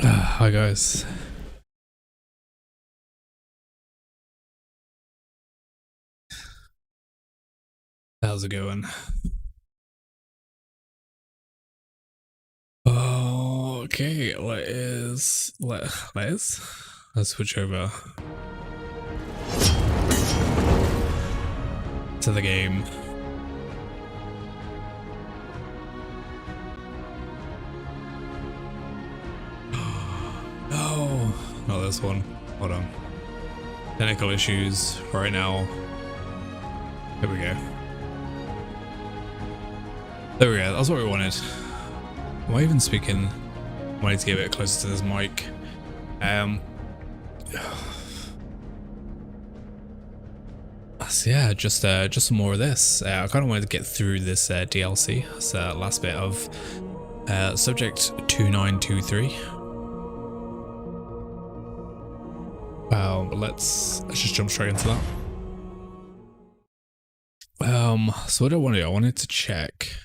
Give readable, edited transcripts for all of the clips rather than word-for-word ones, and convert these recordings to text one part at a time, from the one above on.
Hi guys. How's it going? Okay, let's switch over to the game. No, not this one. Hold on. Technical issues right now. Here we go. There we go. That's what we wanted. Am I even speaking? I need to get a bit closer to this mic. So yeah, just some more of this. I kind of wanted to get through this DLC. It's last bit of subject 2923. But let's just jump straight into that. So what do I want to do? I wanted to check.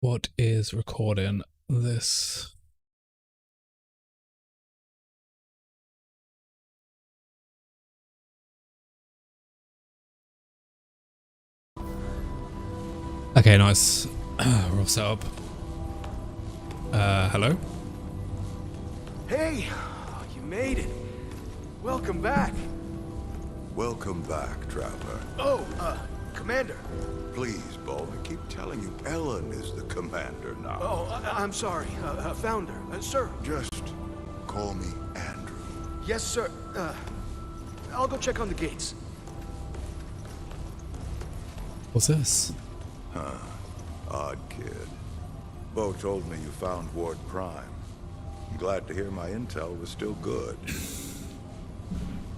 What is recording this? Okay, nice. We're all set up. Hello? Hey, you made it. Welcome back. Welcome back, traveler. Oh, Commander. Please, Bo, I keep telling you, Ellen is the commander now. Oh, I'm sorry, Founder. Sir. Just call me Andrew. Yes, sir. I'll go check on the gates. What's this? Odd kid. Bo told me you found Ward Prime. I'm glad to hear my intel was still good.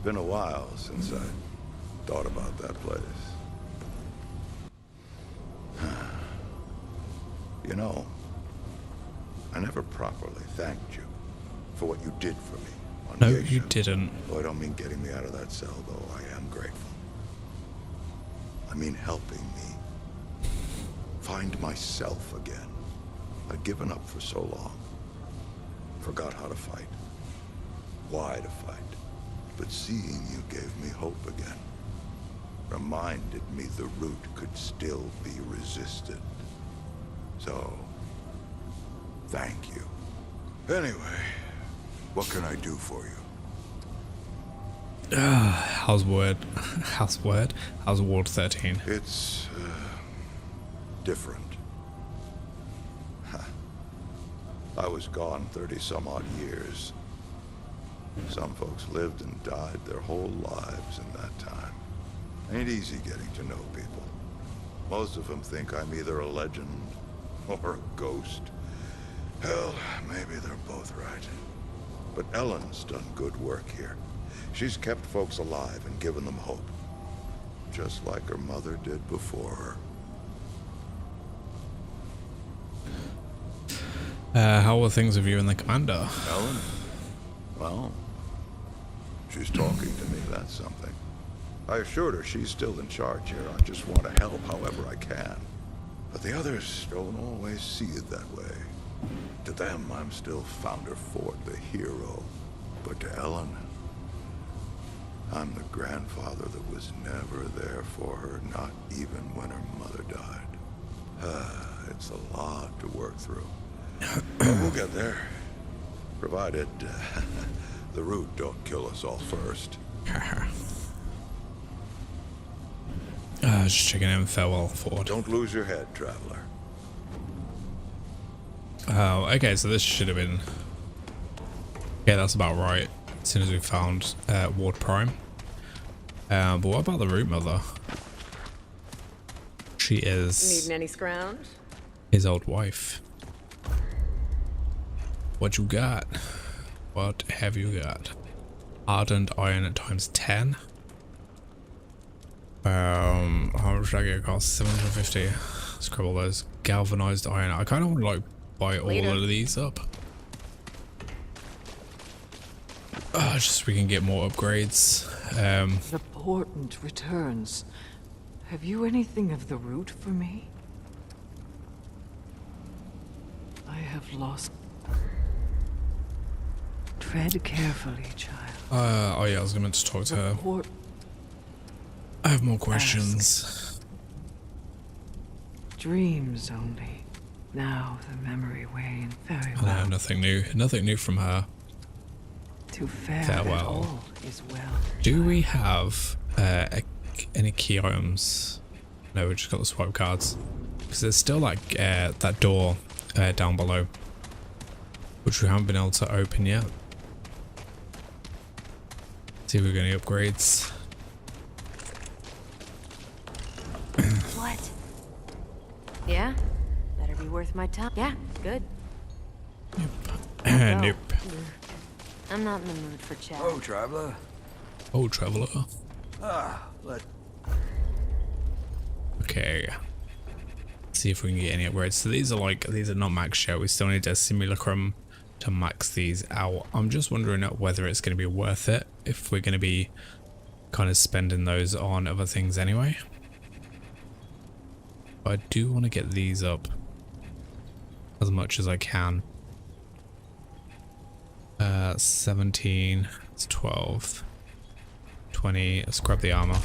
Been a while since I thought about that place. You know, I never properly thanked you for what you did for me on No, Geisha. you didn't. Oh, I don't mean getting me out of that cell, though I am grateful. I mean helping me find myself again. I'd given up for so long. Forgot how to fight. Why to fight. But seeing you gave me hope again. Reminded me the root could still be resisted. So, thank you. Anyway, what can I do for you? How's Ward 13? It's, different. I was gone 30-some-odd years. Some folks lived and died their whole lives in that time. Ain't easy getting to know people. Most of them think I'm either a legend or a ghost. Hell, maybe they're both right. But Ellen's done good work here. She's kept folks alive and given them hope. Just like her mother did before her. How are things with you and the commander? Ellen? Well, she's talking to me, that's something. I assured her she's still in charge here. I just want to help however I can. But the others don't always see it that way. To them, I'm still Founder Ford, the hero. But to Ellen, I'm the grandfather that was never there for her, not even when her mother died. It's a lot to work through. But we'll get there. Provided The root don't kill us all first. Just checking in. Farewell, Ford. Don't lose your head, traveler. Oh, okay, so this should have been... Yeah, that's about right. As soon as we found Ward Prime. But what about the root mother? She is Needing any scrounge? his old wife. What you got? What have you got? Ardent iron at times 10. How much did I get across? 750. Scribble those. Galvanized iron. I kind of want to like buy all of these up. Just so we can get more upgrades. The portent returns. Have you anything of the root for me? I have lost. Tread carefully, child. Oh yeah, I was going to talk to her. I have more questions. Dreams only. Now the memory wane very well. No, nothing new. Nothing new from her. To fare Farewell. at all is well. Do we have any key items? No, we just got the swipe cards. Because there's still like that door down below, which we haven't been able to open yet. See if we get any upgrades. What? Yeah? Better be worth my time. Yeah, good. Nope. I'm not in the mood for chat. Oh, traveler. Oh, traveler. Let Okay. See if we can get any upgrades. So these are not maxed yet. We still need a simulacrum to max these out. I'm just wondering whether it's going to be worth it if we're going to be kind of spending those on other things anyway. But I do want to get these up as much as I can. 17, it's 12, 20, let's grab the armor.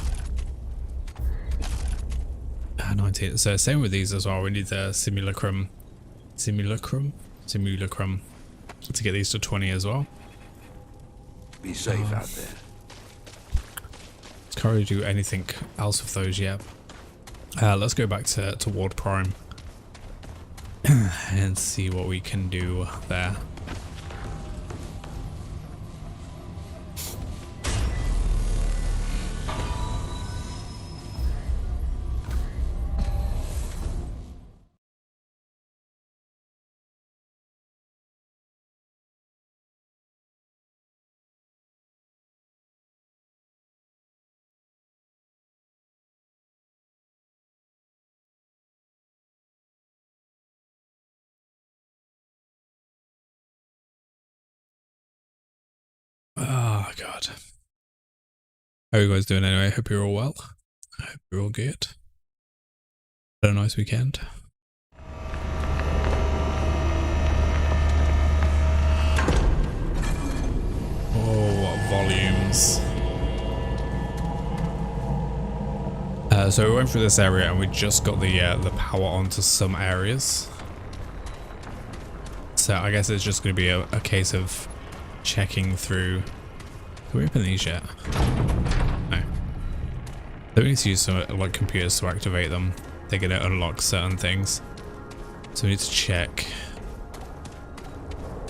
19, so same with these as well, we need the simulacrum to get these to 20 as well. be safe out there. Can't really do anything else with those yet. Let's go back to Ward Prime and see what we can do there. Oh god. How are you guys doing anyway? Hope you're all well. I hope you're all good. Had a nice weekend. Oh, what volumes. So we went through this area and we just got the power onto some areas. So I guess it's just going to be a case of checking through. Can we open these yet? No. So we need to use some like computers to activate them. They're going to unlock certain things. So we need to check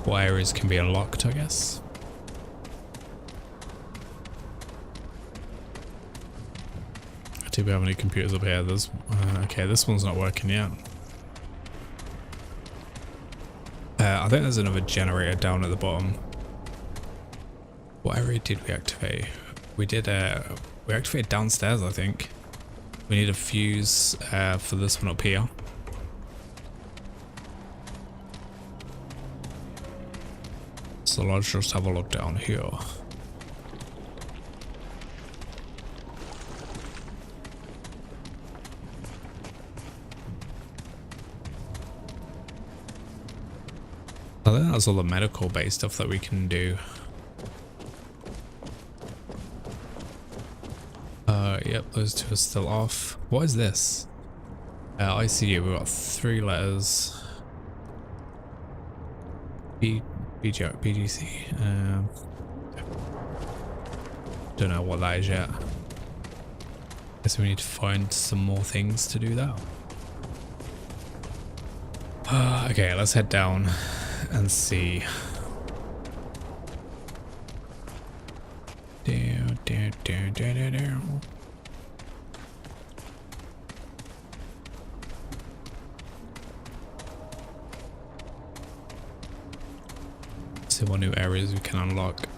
what areas can be unlocked, I guess. Do we have any computers up here? There's okay, this one's not working yet. I think there's another generator down at the bottom. What area did we activate? We did we activated downstairs, I think. We need a fuse for this one up here. So let's just have a look down here. I think that's all the medical based stuff that we can do. Yep, those two are still off. What is this? ICU, we've got 3 letters. BGC. Don't know what that is yet. Guess we need to find some more things to do that. Okay, let's head down and see. See what new areas we can unlock.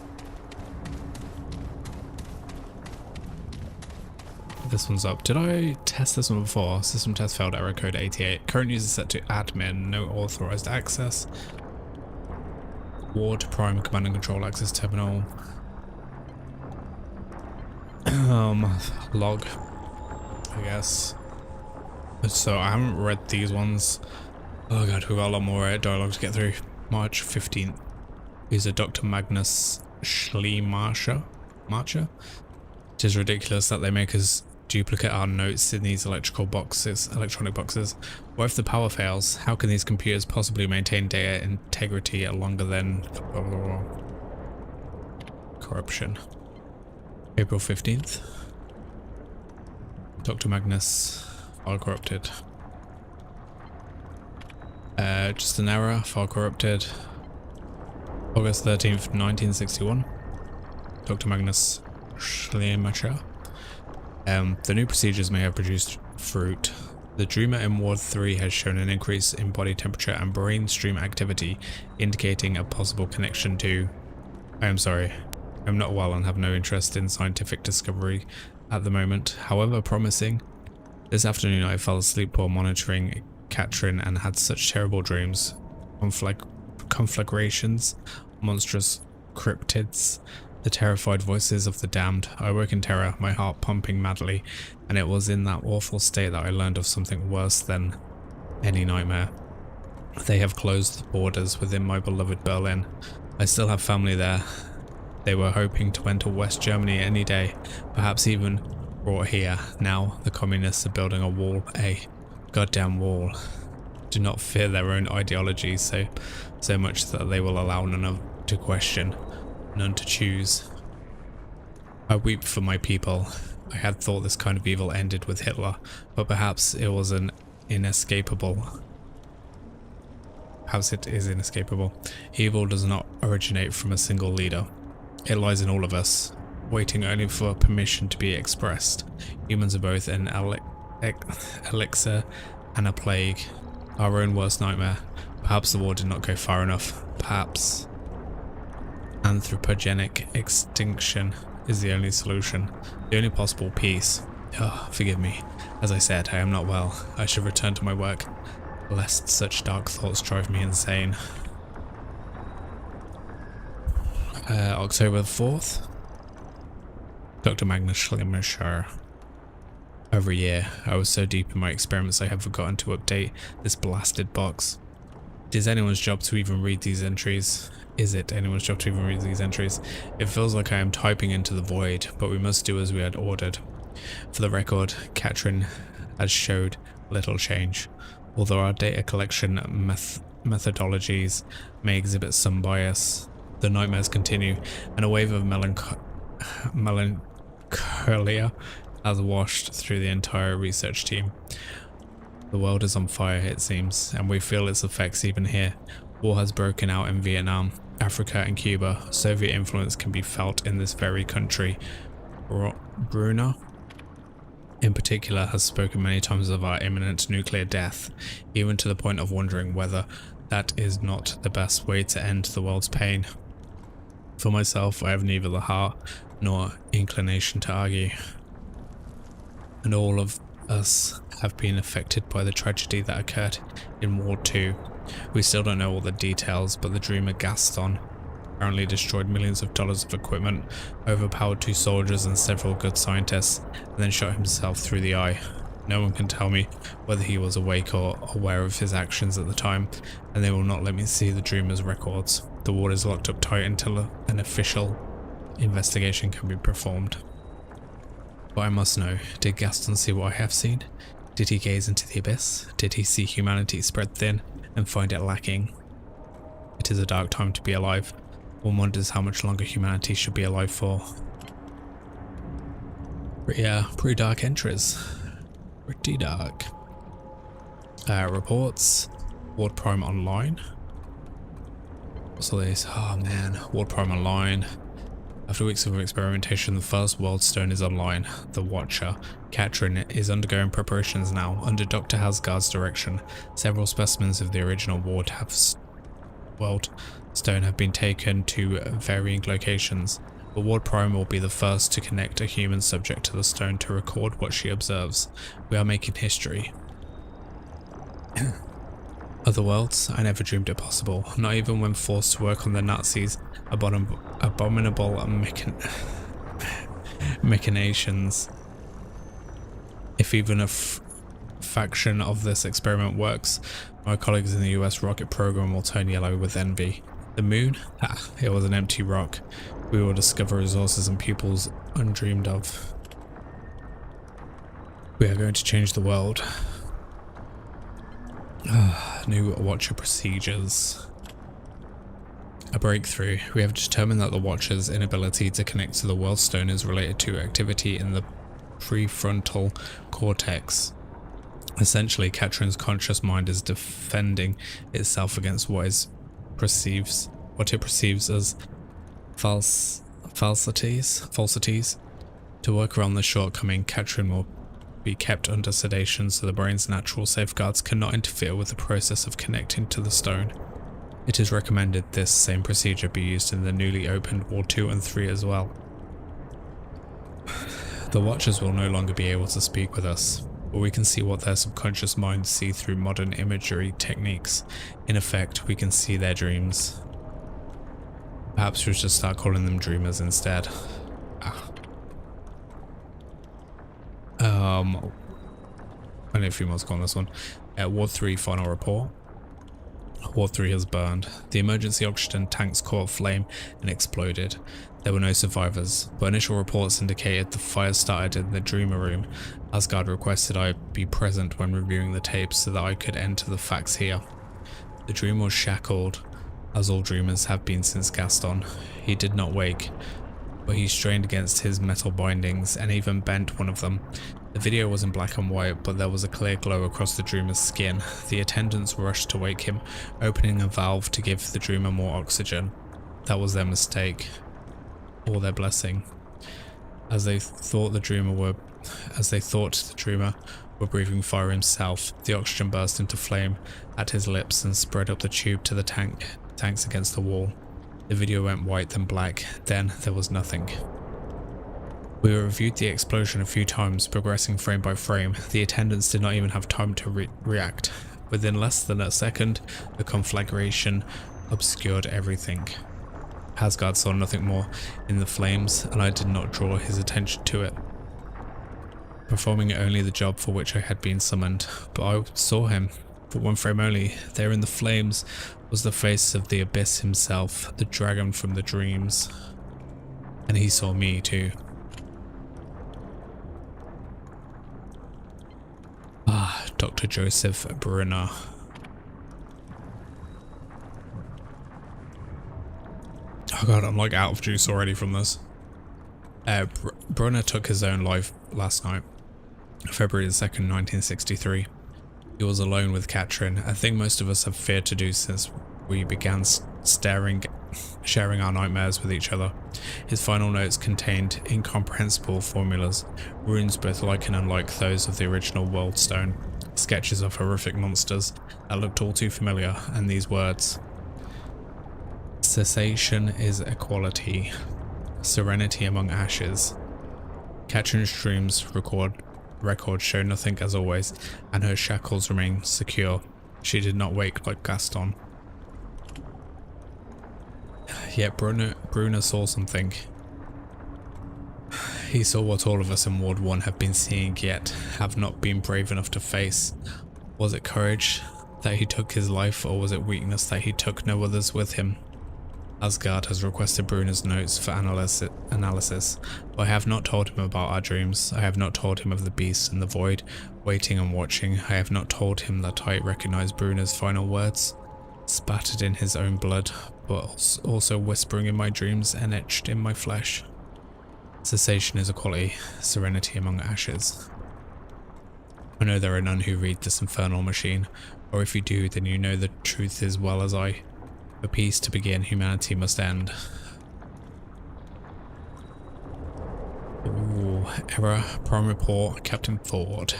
This one's up. Did I test this one before? System test failed, error code 88. Current user set to admin, no authorized access. Ward prime command and control access terminal. Log, I guess. So I haven't read these ones. Oh god, we've got a lot more dialogue to get through. March 15th. User Dr. Magnus Schleemacher. It is ridiculous that they make us duplicate our notes in these electronic boxes. What if the power fails? How can these computers possibly maintain data integrity longer than corruption? April 15th. Dr. Magnus, file corrupted. Just an error, file corrupted. August 13th, 1961. Dr. Magnus Schleemacher. The new procedures may have produced fruit. The dreamer in Ward 3 has shown an increase in body temperature and brain stream activity, indicating a possible connection to... I am sorry, I'm not well and have no interest in scientific discovery at the moment, however promising. This afternoon I fell asleep while monitoring Katrin and had such terrible dreams. Conflagrations, monstrous cryptids, the terrified voices of the damned. I woke in terror, my heart pumping madly, and it was in that awful state that I learned of something worse than any nightmare. They have closed the borders within my beloved Berlin. I still have family there. They were hoping to enter West Germany any day, perhaps even brought here. Now the communists are building a wall, a goddamn wall. Do not fear their own ideology so much that they will allow none to question, none to choose. I weep for my people. I had thought this kind of evil ended with Hitler, but perhaps it was an inescapable. Perhaps it is inescapable. Evil does not originate from a single leader. It lies in all of us, waiting only for permission to be expressed. Humans are both an elixir and a plague. Our own worst nightmare. Perhaps the war did not go far enough. Perhaps anthropogenic extinction is the only solution, the only possible peace. Oh, forgive me. As I said, I am not well. I should return to my work, lest such dark thoughts drive me insane. October 4th. Dr. Magnus Schleemacher. Over a year, I was so deep in my experiments I had forgotten to update this blasted box. It is anyone's job to even read these entries. Is it anyone's job to even read these entries? It feels like I am typing into the void, but we must do as we had ordered. For the record, Katrin has showed little change. Although our data collection methodologies may exhibit some bias, the nightmares continue, and a wave of melancholia has washed through the entire research team. The world is on fire, it seems, and we feel its effects even here. War has broken out in Vietnam, Africa and Cuba. Soviet influence can be felt in this very country. Bruna, in particular, has spoken many times of our imminent nuclear death, even to the point of wondering whether that is not the best way to end the world's pain. For myself, I have neither the heart nor inclination to argue. And all of us have been affected by the tragedy that occurred in Ward 2. We still don't know all the details, but the dreamer Gaston apparently destroyed millions of dollars of equipment, overpowered 2 soldiers and several good scientists, and then shot himself through the eye. No one can tell me whether he was awake or aware of his actions at the time, and they will not let me see the dreamer's records. The ward is locked up tight until an official investigation can be performed. But I must know, did Gaston see what I have seen? Did he gaze into the abyss? Did he see humanity spread thin and find it lacking? It is a dark time to be alive. One wonders how much longer humanity should be alive for. Pretty dark entries. Pretty dark. Reports. Ward Prime Online. What's all these? Oh man, Ward Prime Online. After weeks of experimentation, the first world stone is online. The Watcher, Katrin, is undergoing preparations now. Under Dr. Hasgard's direction, several specimens of the original world stone have been taken to varying locations. But Ward Prime will be the first to connect a human subject to the stone to record what she observes. We are making history. Other worlds? I never dreamed it possible. Not even when forced to work on the Nazis' abominable machinations. If even a faction of this experiment works, my colleagues in the US rocket program will turn yellow with envy. The moon? It was an empty rock. We will discover resources and pupils undreamed of. We are going to change the world. New Watcher procedures. A breakthrough. We have determined that the Watcher's inability to connect to the world stone is related to activity in the prefrontal cortex. Essentially, Katrin's conscious mind is defending itself against what it perceives as falsities. To work around the shortcoming, Katrin will be kept under sedation so the brain's natural safeguards cannot interfere with the process of connecting to the stone. It is recommended this same procedure be used in the newly opened Ward 2 and 3 as well. The Watchers will no longer be able to speak with us, but we can see what their subconscious minds see through modern imagery techniques. In effect, we can see their dreams. Perhaps we should start calling them dreamers instead. Only a few more to go on this one. Ward 3 final report. Ward 3 has burned. The emergency oxygen tanks caught flame and exploded. There were no survivors, but initial reports indicated the fire started in the Dreamer room. Asgard requested I be present when reviewing the tapes so that I could enter the facts here. The Dreamer was shackled, as all Dreamers have been since Gaston. He did not wake, but he strained against his metal bindings and even bent one of them. The video was in black and white, but there was a clear glow across the Dreamer's skin. The attendants rushed to wake him, opening a valve to give the Dreamer more oxygen. That was their mistake, or their blessing. As they thought the Dreamer were breathing fire himself, the oxygen burst into flame at his lips and spread up the tube to the tanks against the wall. The video went white then black, then there was nothing. We reviewed the explosion a few times, progressing frame by frame. The attendants did not even have time to react. Within less than a second, the conflagration obscured everything. Asgard saw nothing more in the flames, and I did not draw his attention to it, performing only the job for which I had been summoned. But I saw him. For one frame only, there in the flames was the face of the Abyss himself, the dragon from the dreams. And he saw me too. Dr. Joseph Brunner. Oh god, I'm like out of juice already from this. Brunner took his own life last night, February 2nd, 1963. He was alone with Katrin, a thing most of us have feared to do since we began sharing our nightmares with each other. His final notes contained incomprehensible formulas, runes both like and unlike those of the original World Stone, sketches of horrific monsters that looked all too familiar, and these words: cessation is equality, serenity among ashes. Katrin's dreams records show nothing as always, and her shackles remain secure. She did not wake like Gaston. Yet Brunner saw something. He saw what all of us in Ward 1 have been seeing yet have not been brave enough to face. Was it courage that he took his life, or was it weakness that he took no others with him? Asgard has requested Brunner's notes for analysis, but I have not told him about our dreams. I have not told him of the beast and the void, waiting and watching. I have not told him that I recognize Brunner's final words, spattered in his own blood, but also whispering in my dreams and etched in my flesh. Cessation is a quality, serenity among ashes. I know there are none who read this infernal machine, or if you do, then you know the truth as well as I. For peace to begin, humanity must end. Ooh, error, prime report, Captain Ford.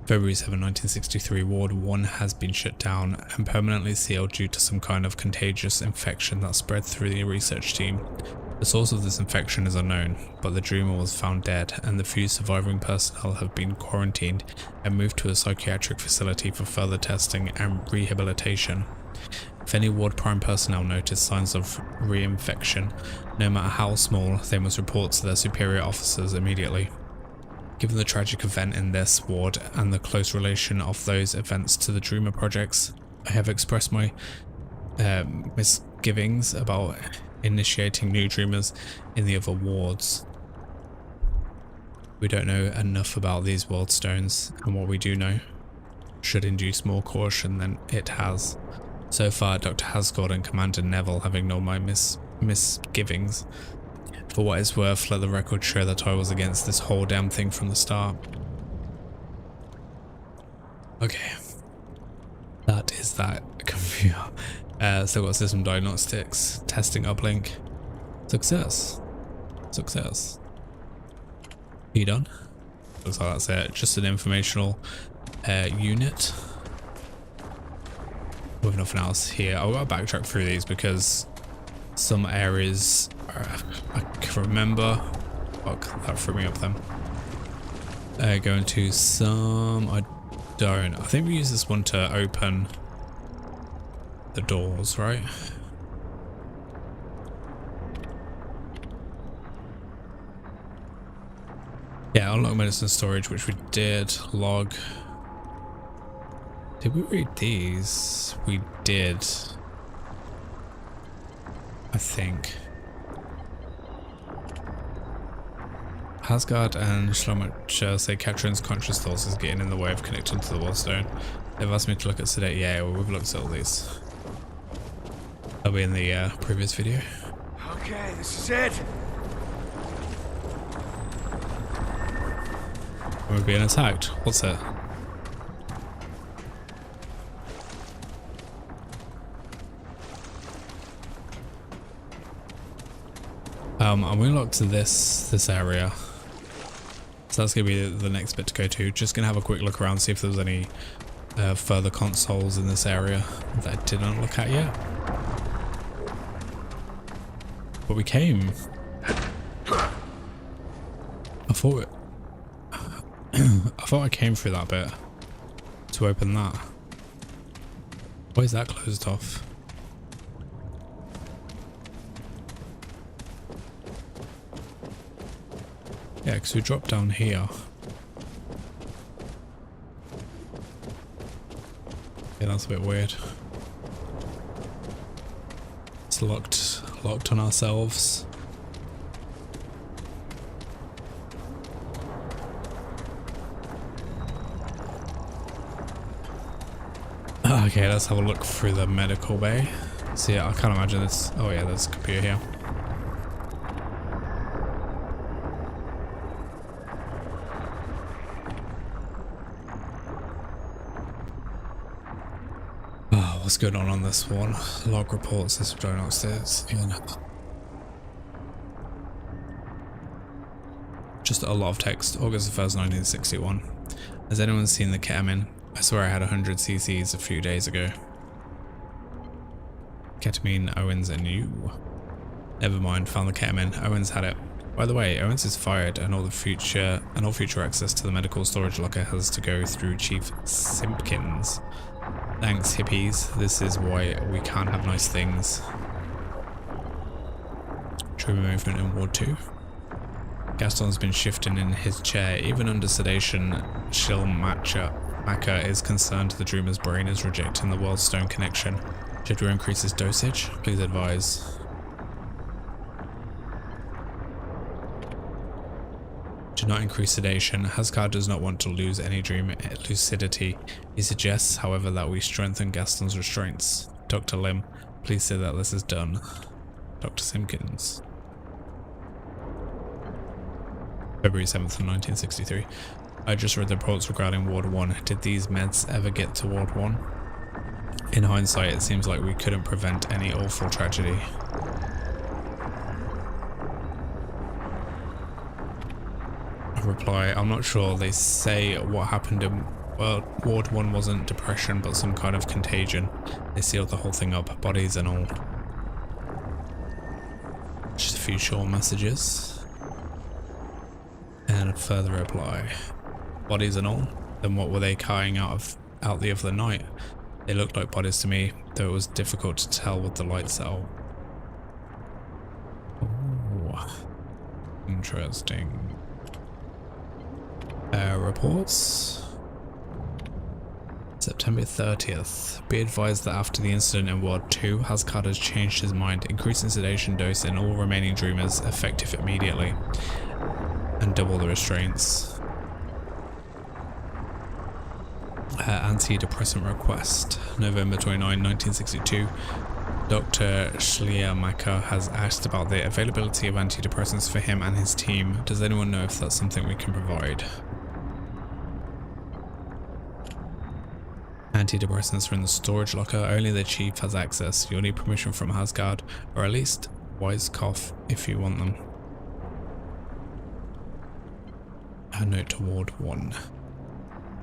February 7, 1963, Ward 1 has been shut down and permanently sealed due to some kind of contagious infection that spread through the research team. The source of this infection is unknown, but the dreamer was found dead and the few surviving personnel have been quarantined and moved to a psychiatric facility for further testing and rehabilitation. If any Ward Prime personnel notice signs of reinfection, no matter how small, they must report to their superior officers immediately. Given the tragic event in this ward and the close relation of those events to the Dreamer projects, I have expressed my misgivings about initiating new Dreamers in the other wards. We don't know enough about these world stones, and what we do know should induce more caution than it has. So far, Dr. Hasgord and Commander Neville have ignored my misgivings. For what it's worth, let the record show that I was against this whole damn thing from the start. Okay. That is that computer. Still got system diagnostics, testing uplink. Success. Success. Are you done? Looks like that's it. Just an informational unit. With nothing else here. I've got to backtrack through these because some areas I can remember. Fuck, that threw me up then. Going to some I don't. I think we use this one to open the doors, right? Yeah, unlock medicine storage, which we did. Log. Did we read these? We did. I think. Hasgard and Schlumach say Katrin's conscious thoughts is getting in the way of connecting to the Wallstone. They've asked me to look at sedate. Yeah, well, we've looked at all these. That'll be in the previous video. Okay, this is it. We're being attacked. What's it? I'm gonna look to this area. So that's gonna be the next bit to go to. Just gonna have a quick look around, see if there's any further consoles in this area that I didn't look at yet. But we came. I thought I came through that bit to open that. Why is that closed off? Yeah, because we dropped down here. Yeah, that's a bit weird. It's locked on ourselves. Okay, let's have a look through the medical bay. So yeah, I can't imagine this. Oh yeah, there's a computer here. Oh, what's going on this one? Log reports, this is going upstairs. Just a lot of text. August 1st, 1961. Has anyone seen the ketamine? I swear I had 100 cc's a few days ago. Ketamine, Owens and you. Never mind, found the ketamine. Owens had it. By the way, Owens is fired and all future access to the medical storage locker has to go through Chief Simpkins. Thanks, hippies. This is why we can't have nice things. Trigger movement in Ward 2. Gaston's been shifting in his chair. Even under sedation, Schlumach is concerned the Dreamer's brain is rejecting the Worldstone connection. Should we increase his dosage? Please advise. Do not increase sedation. Hasgard does not want to lose any dream lucidity. He suggests, however, that we strengthen Gaston's restraints. Dr. Lim, please say that this is done. Dr. Simpkins. February 7th, 1963. I just read the reports regarding Ward 1. Did these meds ever get to Ward 1? In hindsight, it seems like we couldn't prevent any awful tragedy. A reply, I'm not sure. They say what happened in Ward 1 wasn't depression, but some kind of contagion. They sealed the whole thing up, bodies and all. Just a few short messages. And a further reply. Bodies and all? Then what were they carrying out the other night? They looked like bodies to me, though it was difficult to tell with the lights out. Ooh. Interesting. Reports? September 30th. Be advised that after the incident in Ward 2, Hasgard has changed his mind, increasing sedation dose in all remaining dreamers, effective immediately, and double the restraints. Antidepressant request. November 29, 1962. Dr. Schleiermacher has asked about the availability of antidepressants for him and his team. Does anyone know if that's something we can provide? Antidepressants are in the storage locker. Only the chief has access. You'll need permission from Hasgard, or at least Weiskopf if you want them. A note to Ward 1.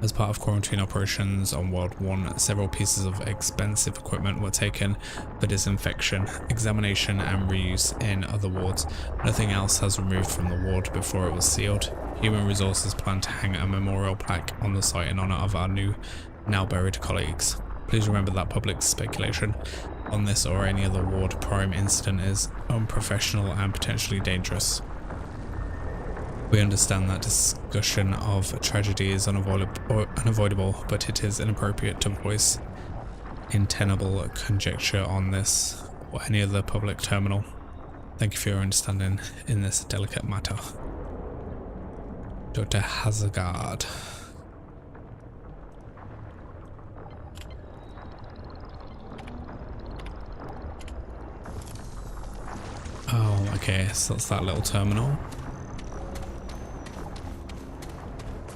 As part of quarantine operations on Ward 1, several pieces of expensive equipment were taken for disinfection, examination and reuse in other wards. Nothing else has removed from the ward before it was sealed. Human Resources plan to hang a memorial plaque on the site in honour of our now buried colleagues. Please remember that public speculation on this or any other Ward Prime incident is unprofessional and potentially dangerous. We understand that discussion of tragedy is unavoidable, but it is inappropriate to voice untenable conjecture on this or any other public terminal. Thank you for your understanding in this delicate matter. Dr. Hasgard. Oh, okay, so that's that little terminal.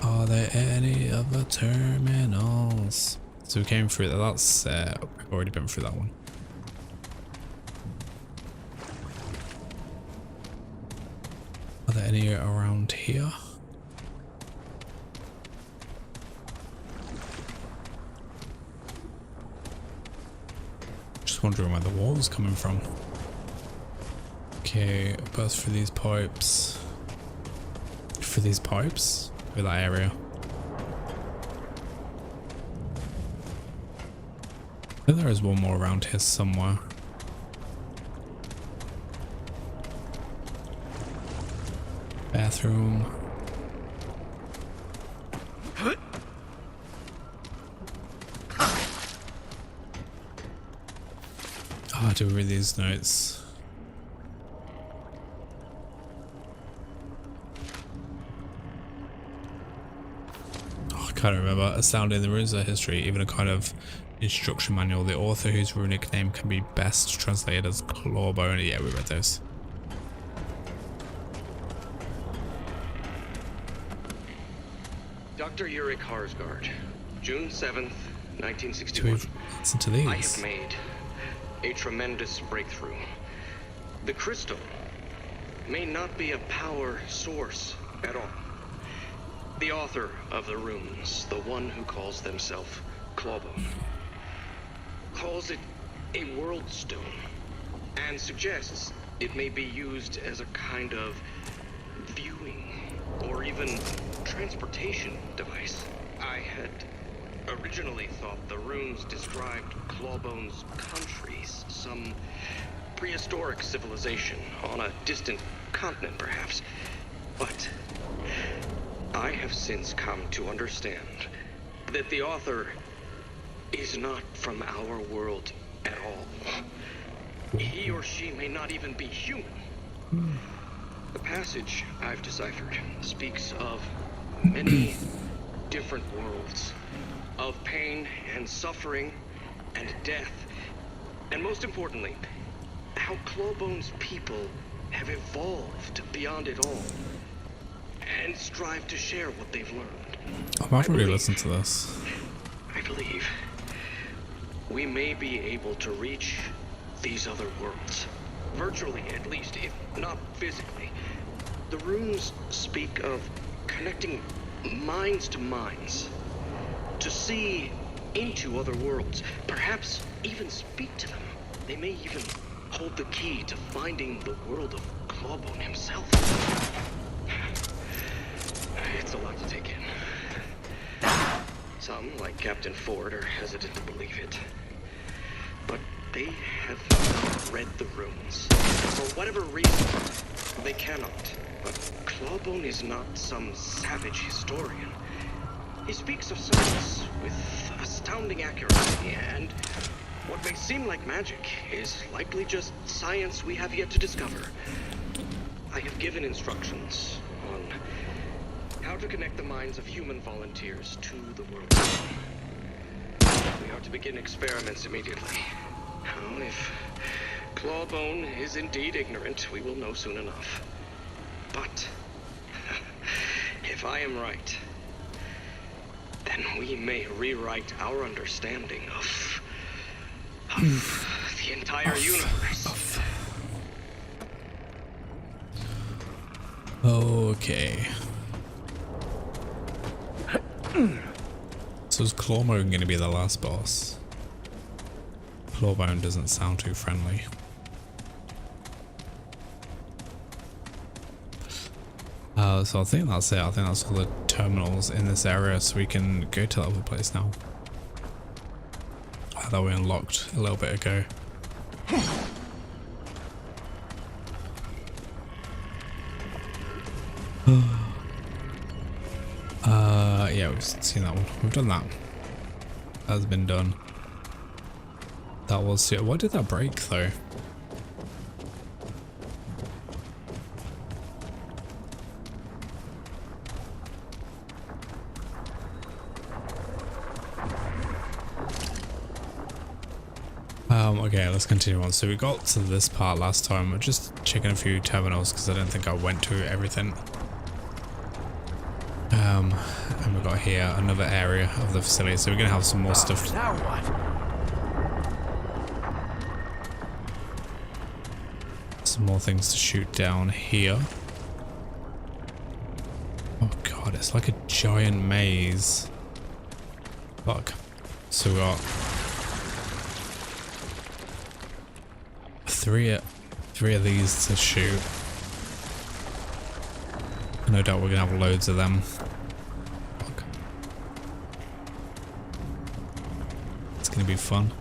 Are there any other terminals? So we came through that. That's we've already been through that one. Are there any around here? Just wondering where the wall was coming from. Okay, burst through these pipes. Through these pipes? Through that area. I think there is one more around here somewhere. Bathroom. Oh, I do read these notes. Oh, I can't remember. Astounding, the runes of history, even a kind of instruction manual. The author, whose runic name can be best translated as Clawbone. Yeah, we read those. Dr. Ulrich Harsgaard, June 7th, 1961. Listen to these. I have made a tremendous breakthrough. The crystal may not be a power source at all. The author of the runes, the one who calls themselves Clawbone, calls it a world stone and suggests it may be used as a kind of viewing or even transportation device. I had originally thought the runes described Clawbone's countries, some prehistoric civilization on a distant continent perhaps. But I have since come to understand that the author is not from our world at all. He or she may not even be human. The passage I've deciphered speaks of many different worlds, of pain and suffering and death, and most importantly, how Clawbone's people have evolved beyond it all and strive to share what they've learned. I might really listen to this. I believe we may be able to reach these other worlds. Virtually, at least, if not physically. The runes speak of connecting minds to minds. To see into other worlds. Perhaps even speak to them. They may even hold the key to finding the world of Clawbone himself. It's a lot to take in. Some, like Captain Ford, are hesitant to believe it. But they have not read the runes. For whatever reason, they cannot. But Clawbone is not some savage historian. He speaks of science with astounding accuracy, and what may seem like magic is likely just science we have yet to discover. I have given instructions on how to connect the minds of human volunteers to the world. We are to begin experiments immediately. Now, if Clawbone is indeed ignorant, we will know soon enough. But if I am right, then we may rewrite our understanding of the entire universe. Okay. So is Clawbone going to be the last boss? Clawbone doesn't sound too friendly. So I think that's it. I think that's all the terminals in this area, so we can go to the other place now. That we unlocked a little bit ago. Yeah, we've seen that one. We've done that. That's been done. That was... Why did that break though? Okay, let's continue on. So we got to this part last time. We're just checking a few terminals because I don't think I went to everything. And we got here another area of the facility, so we're gonna have some more stuff. Now what? Some more things to shoot down here. Oh god, it's like a giant maze. Fuck. So we got three of these to shoot. No doubt we're gonna have loads of them. Fuck. It's gonna be fun.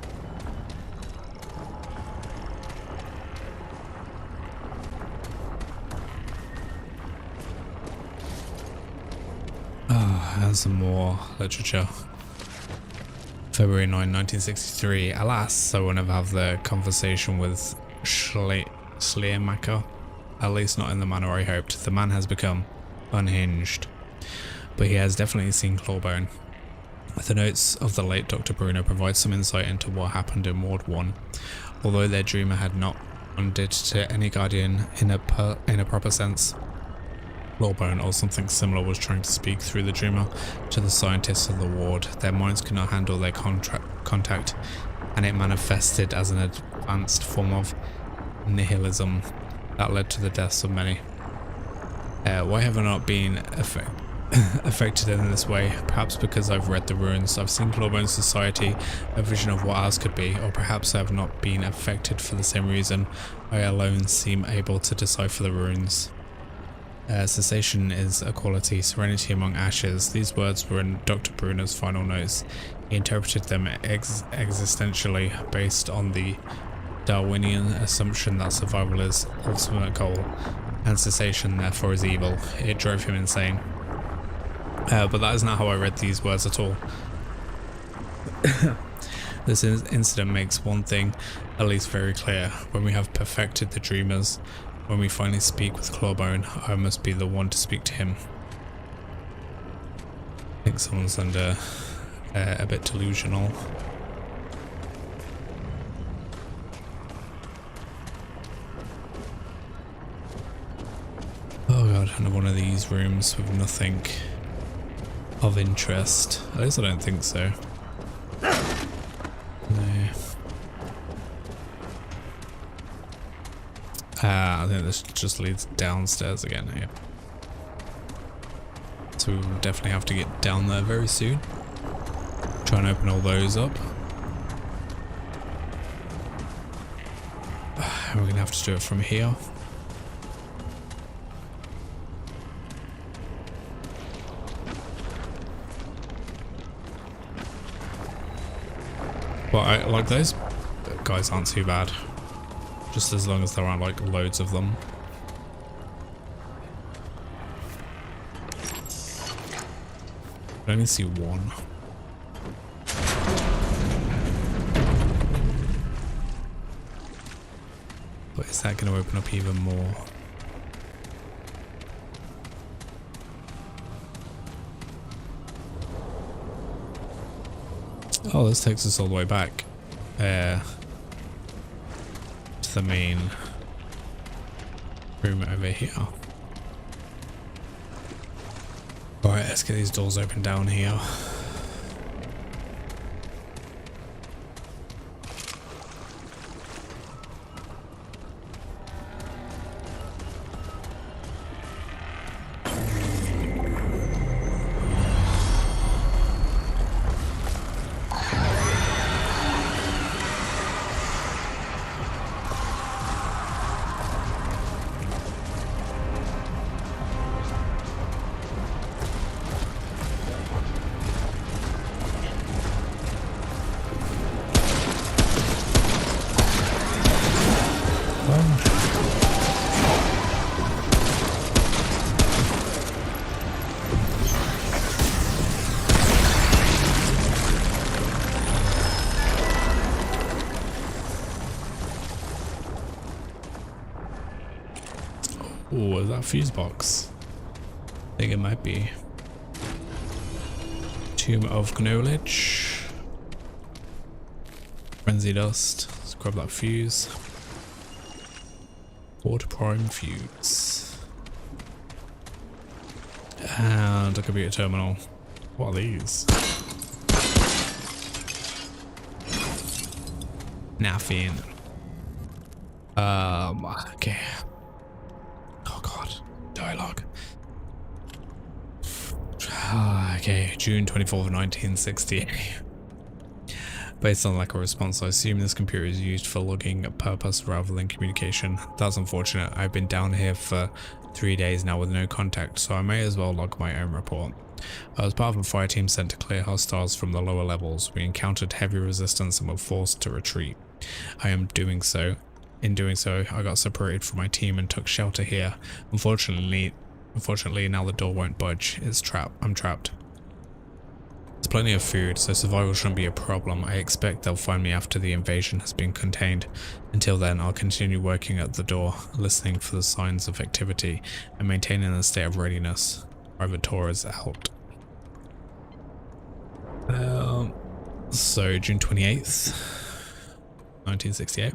And some more literature. February 9, 1963. Alas, I won't have the conversation with Schleiermacher. At least not in the manner I hoped. The man has become unhinged. But he has definitely seen Clawbone. The notes of the late Dr. Bruno provide some insight into what happened in Ward 1. Although their dreamer had not responded to any guardian in a proper sense, Clawbone or something similar was trying to speak through the dreamer to the scientists of the ward. Their minds could not handle their contact, and it manifested as an advanced form of nihilism that led to the deaths of many. Why have I not been affected in this way? Perhaps because I've read the runes. I've seen Clawbone's society, a vision of what ours could be, or perhaps I have not been affected for the same reason. I alone seem able to decipher the runes. Cessation is a quality, serenity among ashes. These words were in Dr. Bruno's final notes. He interpreted them existentially based on the Darwinian assumption that survival is ultimate goal, and cessation therefore is evil. It drove him insane. But that is not how I read these words at all. This incident makes one thing at least very clear. When we have perfected the dreamers, when we finally speak with Clawbone, I must be the one to speak to him. I think someone's under a bit delusional. god, another one of these rooms with nothing of interest. At least I don't think so. No. I think this just leads downstairs again here. So we will definitely have to get down there very soon. Try and open all those up. We're going to have to do it from here. But like those guys aren't too bad. Just as long as there aren't like loads of them. I only see one. But is that going to open up even more? Oh, this takes us all the way back. To the main room over here. Alright, let's get these doors open down here. Oh, is that a fuse box? I think it might be. Tomb of Knowledge. Frenzy dust. Let's grab that fuse. Water prime fuse. And a computer terminal. What are these? Nothing. Okay. Oh god. Dialogue. Okay, June 24th, 1968. Based on lack of response, I assume this computer is used for logging purpose rather than communication. That's unfortunate. I've been down here for 3 days now with no contact, so I may as well log my own report. I was part of a fire team sent to clear hostiles from the lower levels. We encountered heavy resistance and were forced to retreat. I am doing so. In doing so, I got separated from my team and took shelter here. Unfortunately, now the door won't budge. I'm trapped. There's plenty of food, so survival shouldn't be a problem. I expect they'll find me after the invasion has been contained. Until then, I'll continue working at the door, listening for the signs of activity, and maintaining a state of readiness. Private tour is out. So, June 28th, 1968.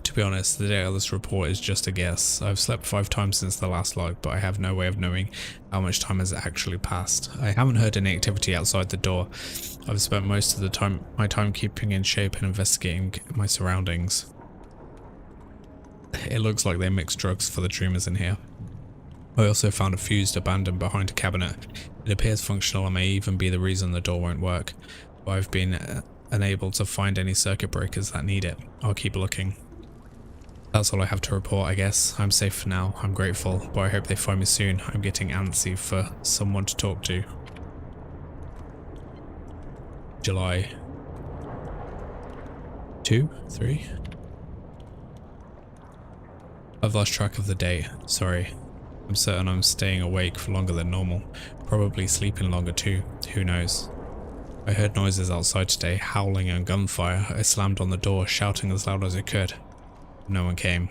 To be honest, the date of this report is just a guess. I've slept 5 times since the last log, but I have no way of knowing how much time has actually passed. I haven't heard any activity outside the door. I've spent most of my time keeping in shape and investigating my surroundings. It looks like they mix drugs for the dreamers in here. I also found a fuse abandoned behind a cabinet. It appears functional and may even be the reason the door won't work, but I've been unable to find any circuit breakers that need it. I'll keep looking. That's all I have to report, I guess. I'm safe for now. I'm grateful, but I hope they find me soon. I'm getting antsy for someone to talk to. July 2, 3. I've lost track of the date. Sorry. I'm certain I'm staying awake for longer than normal. Probably sleeping longer too. Who knows? I heard noises outside today, howling and gunfire. I slammed on the door, shouting as loud as I could. No one came.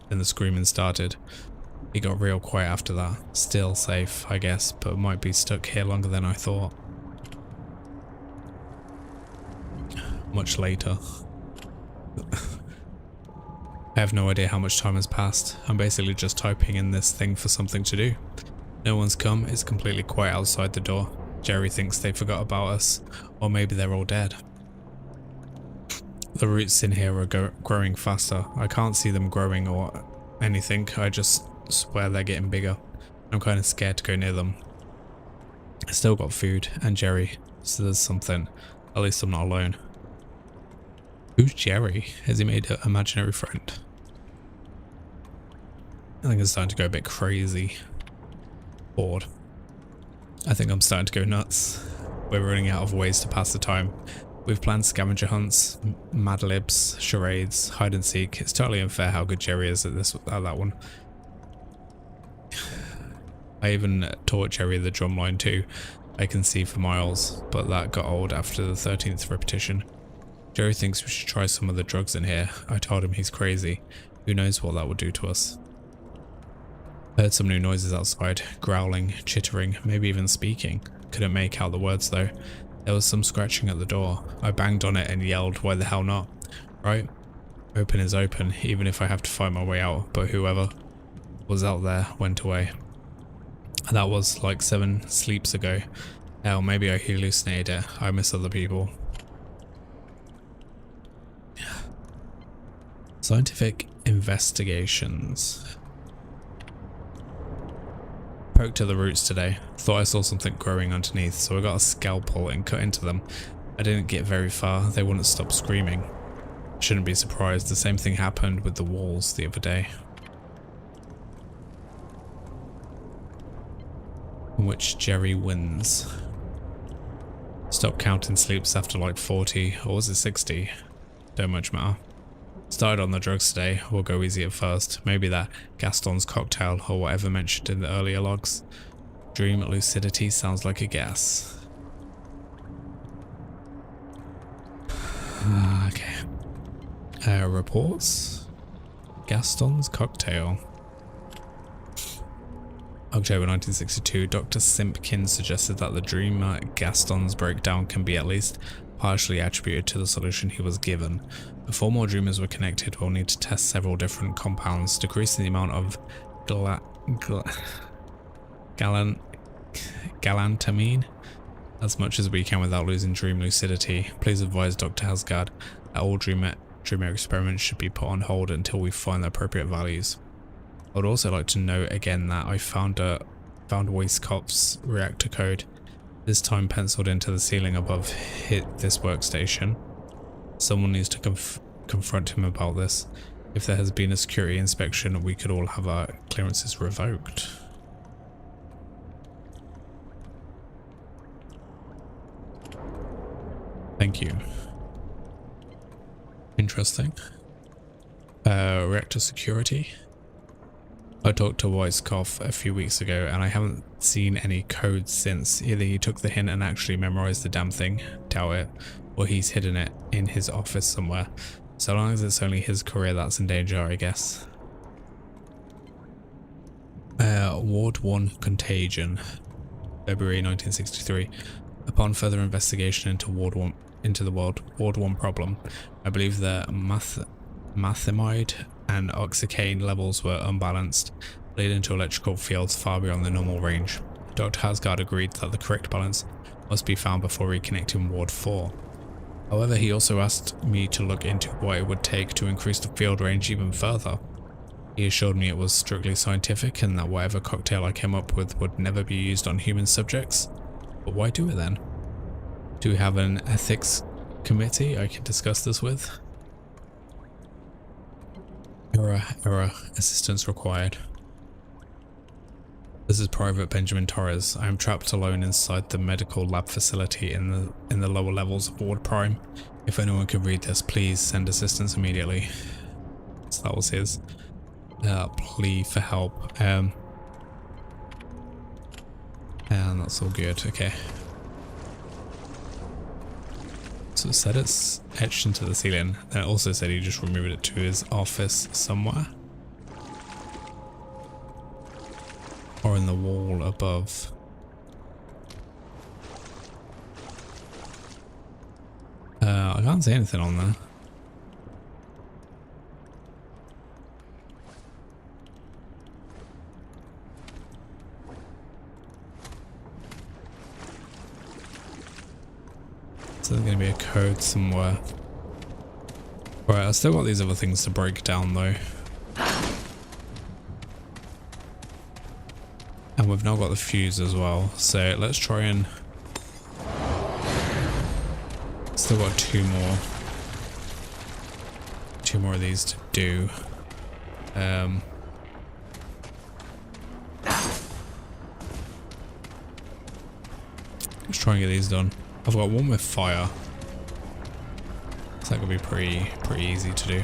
Then the screaming started. It got real quiet after that. Still safe, I guess, but might be stuck here longer than I thought. Much later. I have no idea how much time has passed. I'm basically just typing in this thing for something to do. No one's come, it's completely quiet outside the door. Jerry thinks they forgot about us, or maybe they're all dead. The roots in here are growing faster. I can't see them growing or anything, I just swear they're getting bigger. I'm kind of scared to go near them. I still got food, and Jerry, so there's something. At least I'm not alone. Who's Jerry? Has he made an imaginary friend? I think it's starting to go a bit crazy. Bored. I think I'm starting to go nuts. We're running out of ways to pass the time. We've planned scavenger hunts, mad libs, charades, hide and seek. It's totally unfair how good Jerry is at that one. I even taught Jerry the drumline too. I can see for miles, but that got old after the 13th repetition. Jerry thinks we should try some of the drugs in here. I told him he's crazy. Who knows what that would do to us. I heard some new noises outside, growling, chittering, maybe even speaking. Couldn't make out the words though. There was some scratching at the door. I banged on it and yelled, why the hell not? Right? Open is open, even if I have to fight my way out, but whoever was out there went away. That was like 7 sleeps ago. Hell, maybe I hallucinated it. I miss other people. Scientific investigations. Poked at the roots today. Thought I saw something growing underneath, so I got a scalpel and cut into them. I didn't get very far. They wouldn't stop screaming. Shouldn't be surprised. The same thing happened with the walls the other day. In which Jerry wins. Stopped counting sleeps after like 40, or was it 60? Don't much matter. Started on the drugs today, we'll go easy at first. Maybe that Gaston's cocktail or whatever mentioned in the earlier logs. Dream lucidity sounds like a gas. Okay. Reports? Gaston's cocktail. October 1962, Dr. Simpkins suggested that the dreamer Gaston's breakdown can be at least partially attributed to the solution he was given. Before more dreamers were connected, we'll need to test several different compounds, decreasing the amount of galantamine as much as we can without losing dream lucidity. Please advise Dr. Hasgard that all dreamer experiments should be put on hold until we find the appropriate values. I would also like to note again that I found Wastecopp's reactor code, this time penciled into the ceiling above this workstation. Someone needs to confront him about this. If there has been a security inspection, we could all have our clearances revoked. Thank you. Interesting. Reactor security. I talked to Weisskopf a few weeks ago and I haven't seen any codes since. Either he took the hint and actually memorized the damn thing, doubt it, or he's hidden it in his office somewhere. So long as it's only his career that's in danger, I guess. Ward 1 Contagion, February 1963. Upon further investigation into Ward 1 problem, I believe the methamide and oxycane levels were unbalanced, leading to electrical fields far beyond the normal range. Dr. Hasgard agreed that the correct balance must be found before reconnecting Ward 4. However, he also asked me to look into what it would take to increase the field range even further. He assured me it was strictly scientific and that whatever cocktail I came up with would never be used on human subjects. But why do it then? Do we have an ethics committee I can discuss this with? Error. Assistance required. This is Private Benjamin Torres. I am trapped alone inside the medical lab facility in the lower levels of Ward Prime. If anyone can read this, please send assistance immediately. So that was his plea for help. And that's all good. Okay. So it said it's etched into the ceiling. Then it also said he just removed it to his office somewhere. Or in the wall above. I can't see anything on there. So there's going to be a code somewhere. Right, I've still got these other things to break down though. And we've now got the fuse as well. So let's try and... Still got two more of these to do. Let's try and get these done. I've got one with fire, so that could be pretty easy to do.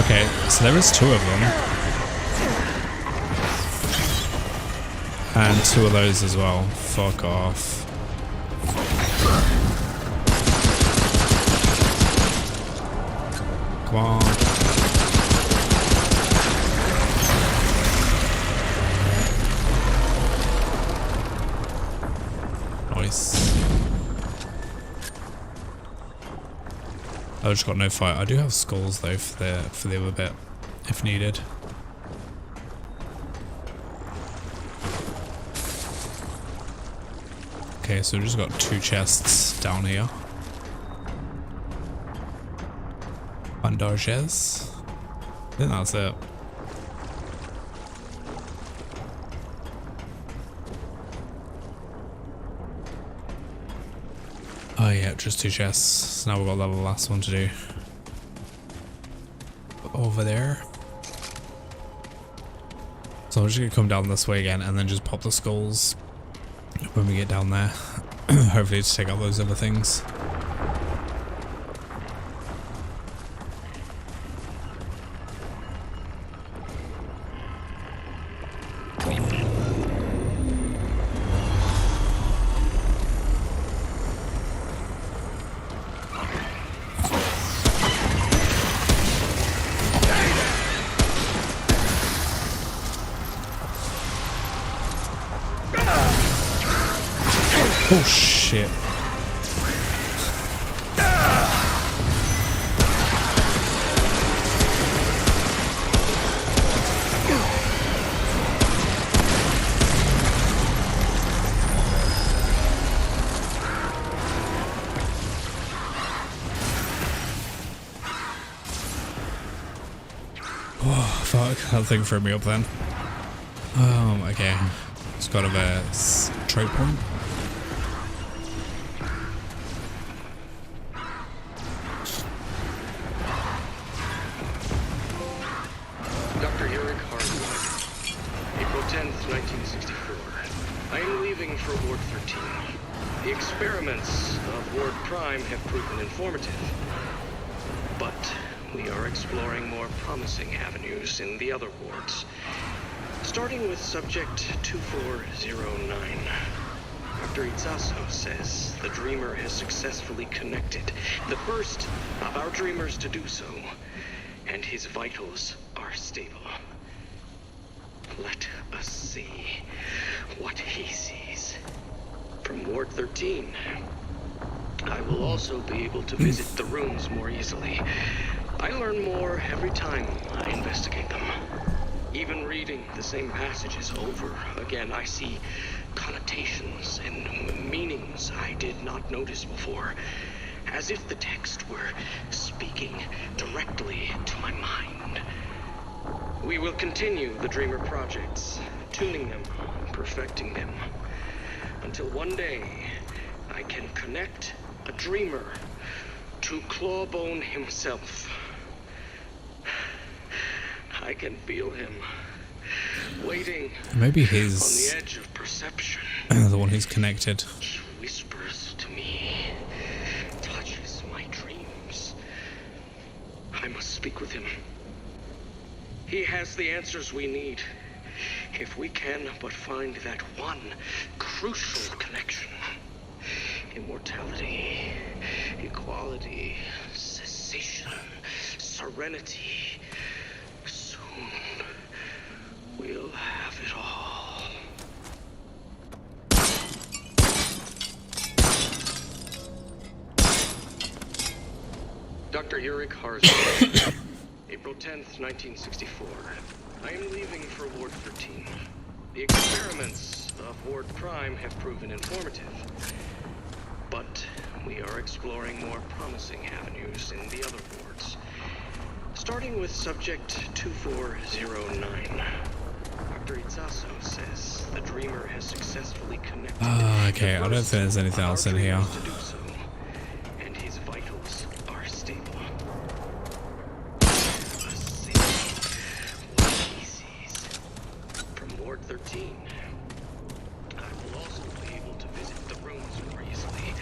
Okay, so there is two of them. And two of those as well. Fuck off. Come on. Nice. I just got no fire. I do have skulls though for the other bit, if needed. Okay, so we've just got two chests down here. Bandages. I think that's it. Oh yeah, just two chests. Now we've got the last one to do. Over there. So I'm just gonna come down this way again and then just pop the skulls when we get down there. Hopefully to take out those other things. Oh shit. Oh fuck, that thing threw me up then. Okay. It's got a trade point. April 10th, 1964. I am leaving for Ward 13. The experiments of Ward Prime have proven informative. But we are exploring more promising avenues in the other wards. Starting with Subject 2409. Dr. Itzaso says the Dreamer has successfully connected, the first of our Dreamers to do so, and his vitals are stable. Let us see what he sees. From Ward 13, I will also be able to visit the rooms more easily. I learn more every time I investigate them. Even reading the same passages over again, I see connotations and meanings I did not notice before, as if the text were speaking directly to my mind. We will continue the Dreamer projects, tuning them, perfecting them, until one day I can connect a Dreamer to Clawbone himself. I can feel him waiting Maybe on he's the edge of perception. the one who's connected. He whispers to me, touches my dreams. I must speak with him. He has the answers we need. If we can but find that one crucial connection. Immortality, equality, cessation, serenity. Soon, we'll have it all. Dr. Yurik Harzan. April 10th, 1964. I am leaving for Ward 13. The experiments of Ward Prime have proven informative, but we are exploring more promising avenues in the other wards. Starting with subject 2409. Dr. Itzaso says the Dreamer has successfully connected. Okay, I don't think there's anything else in here. To do so, and his vitals are stable. A single species from Ward 13. I will also be able to visit the rooms more easily.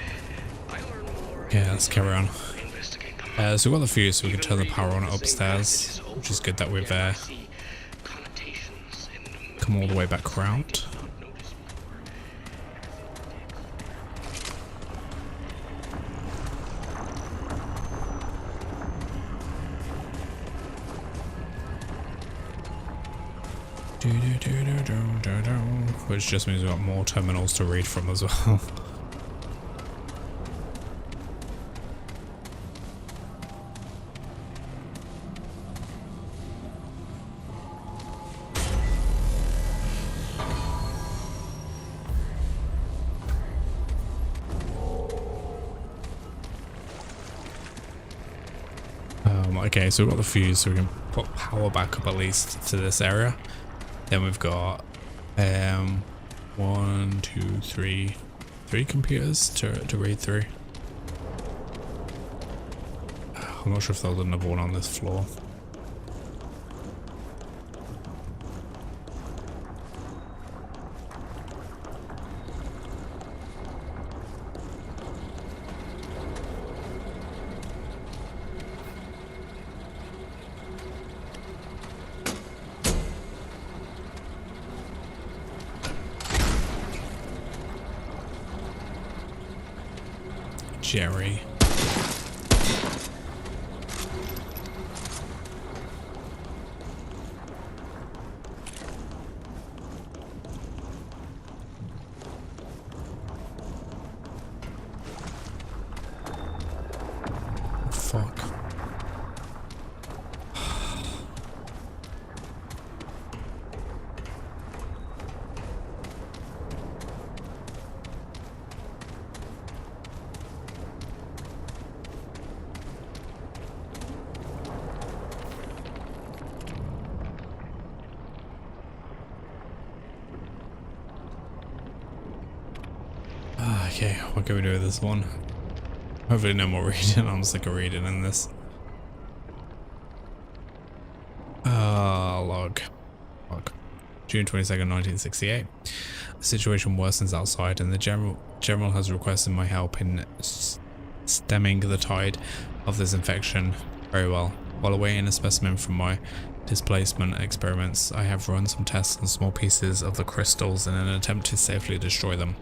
I learn more. Okay, let's carry on. Investigate them. So we've got the fuse, so we can turn the power on upstairs, which is good that we've come all the way back around. Which just means we've got more terminals to read from as well. Okay, so we've got the fuse, so we can put power back up at least to this area. Then we've got 1, 2, 3 computers to read through. I'm not sure if there's another one on this floor. Jerry. Fuck. Okay, what can we do with this one? Hopefully no more reading. I'm sick of reading in this. Log. June 22nd, 1968. The situation worsens outside and the general has requested my help in stemming the tide of this infection. Very well. While awaiting a specimen from my displacement experiments, I have run some tests on small pieces of the crystals in an attempt to safely destroy them.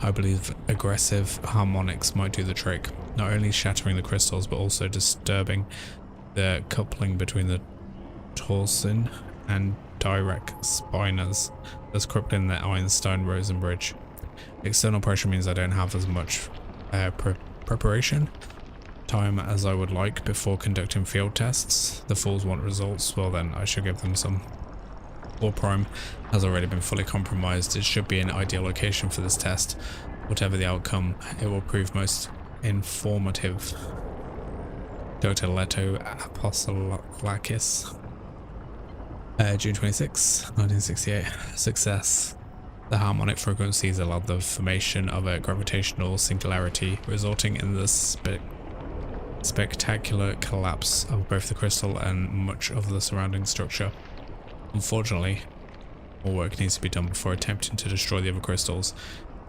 I believe aggressive harmonics might do the trick, not only shattering the crystals but also disturbing the coupling between the torsin and direct spiners, thus crippling the Einstein-Rosen bridge. External pressure means I don't have as much preparation time as I would like before conducting field tests. The fools want results, well then I should give them some. War Prime has already been fully compromised. It should be an ideal location for this test. Whatever the outcome, it will prove most informative. Dr. Leto Apostolakis. June 26, 1968. Success. The harmonic frequencies allowed the formation of a gravitational singularity, resulting in the spectacular collapse of both the crystal and much of the surrounding structure. Unfortunately, more work needs to be done before attempting to destroy the other crystals.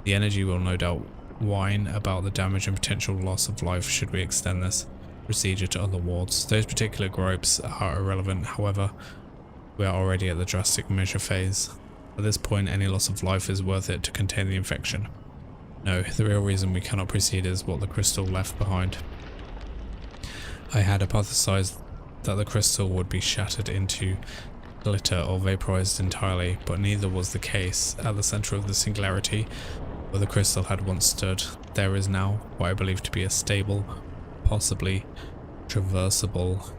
The energy will no doubt whine about the damage and potential loss of life should we extend this procedure to other wards. Those particular gripes are irrelevant, however, we are already at the drastic measure phase. At this point, any loss of life is worth it to contain the infection. No, the real reason we cannot proceed is what the crystal left behind. I had hypothesized that the crystal would be shattered into glitter or vaporized entirely, but neither was the case. At the center of the singularity, where the crystal had once stood, there is now what I believe to be a stable, possibly traversable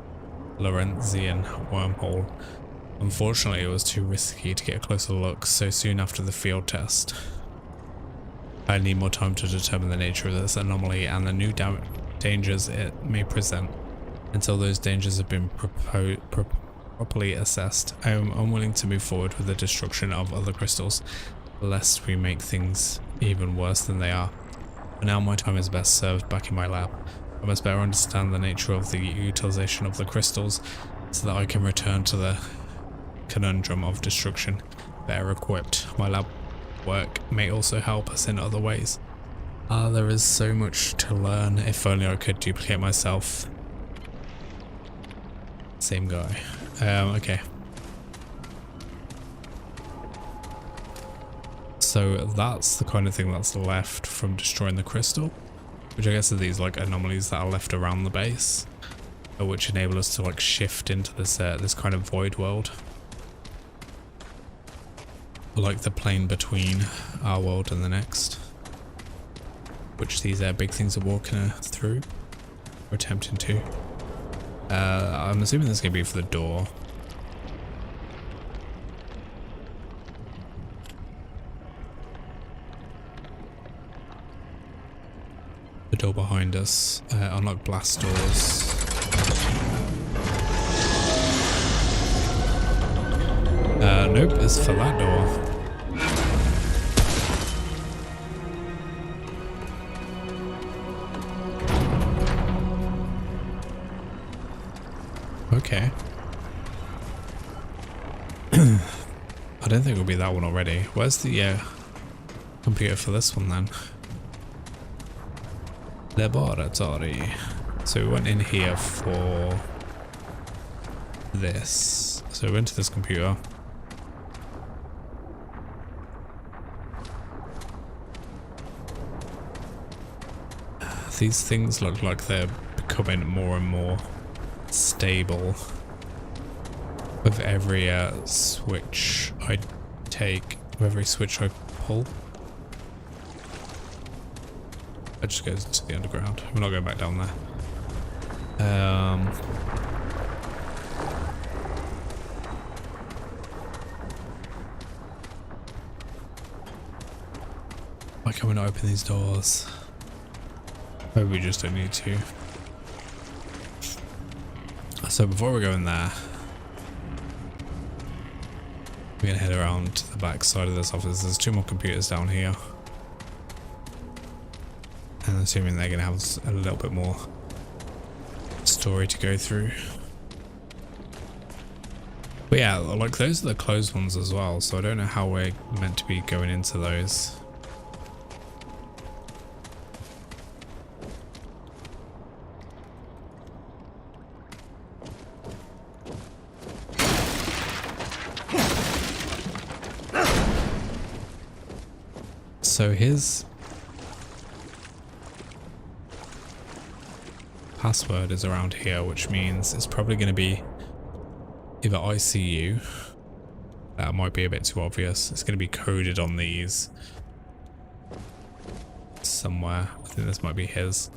Lorentzian wormhole. Unfortunately, it was too risky to get a closer look so soon after the field test. I need more time to determine the nature of this anomaly and the new dangers it may present. Until those dangers have been properly assessed, I am unwilling to move forward with the destruction of other crystals, lest we make things even worse than they are. For now, my time is best served back in my lab. I must better understand the nature of the utilization of the crystals, so that I can return to the conundrum of destruction better equipped. My lab work may also help us in other ways. There is so much to learn. If only I could duplicate myself. Same guy. Okay. So that's the kind of thing that's left from destroying the crystal, which I guess are these like anomalies that are left around the base, which enable us to like shift into this this kind of void world, like the plane between our world and the next, which these big things are walking through, or attempting to. I'm assuming this is going to be for the door. The door behind us. Unlock blast doors. Nope, it's for that door. Okay. I don't think it'll be that one already. Where's the computer for this one then? Laboratory. So we went in here for this. So we went to this computer. These things look like they're becoming more and more stable with every switch I take, with every switch I pull. It just goes to the underground. We're not going back down there. Why can't we not open these doors? Maybe we just don't need to. So before we go in there, we're gonna head around to the back side of this office. There's 2 more computers down here. And I'm assuming they're gonna have a little bit more story to go through. But yeah, like those are the closed ones as well, so I don't know how we're meant to be going into those. So his password is around here, which means it's probably going to be either ICU. That might be a bit too obvious. It's going to be coded on these somewhere. I think this might be his.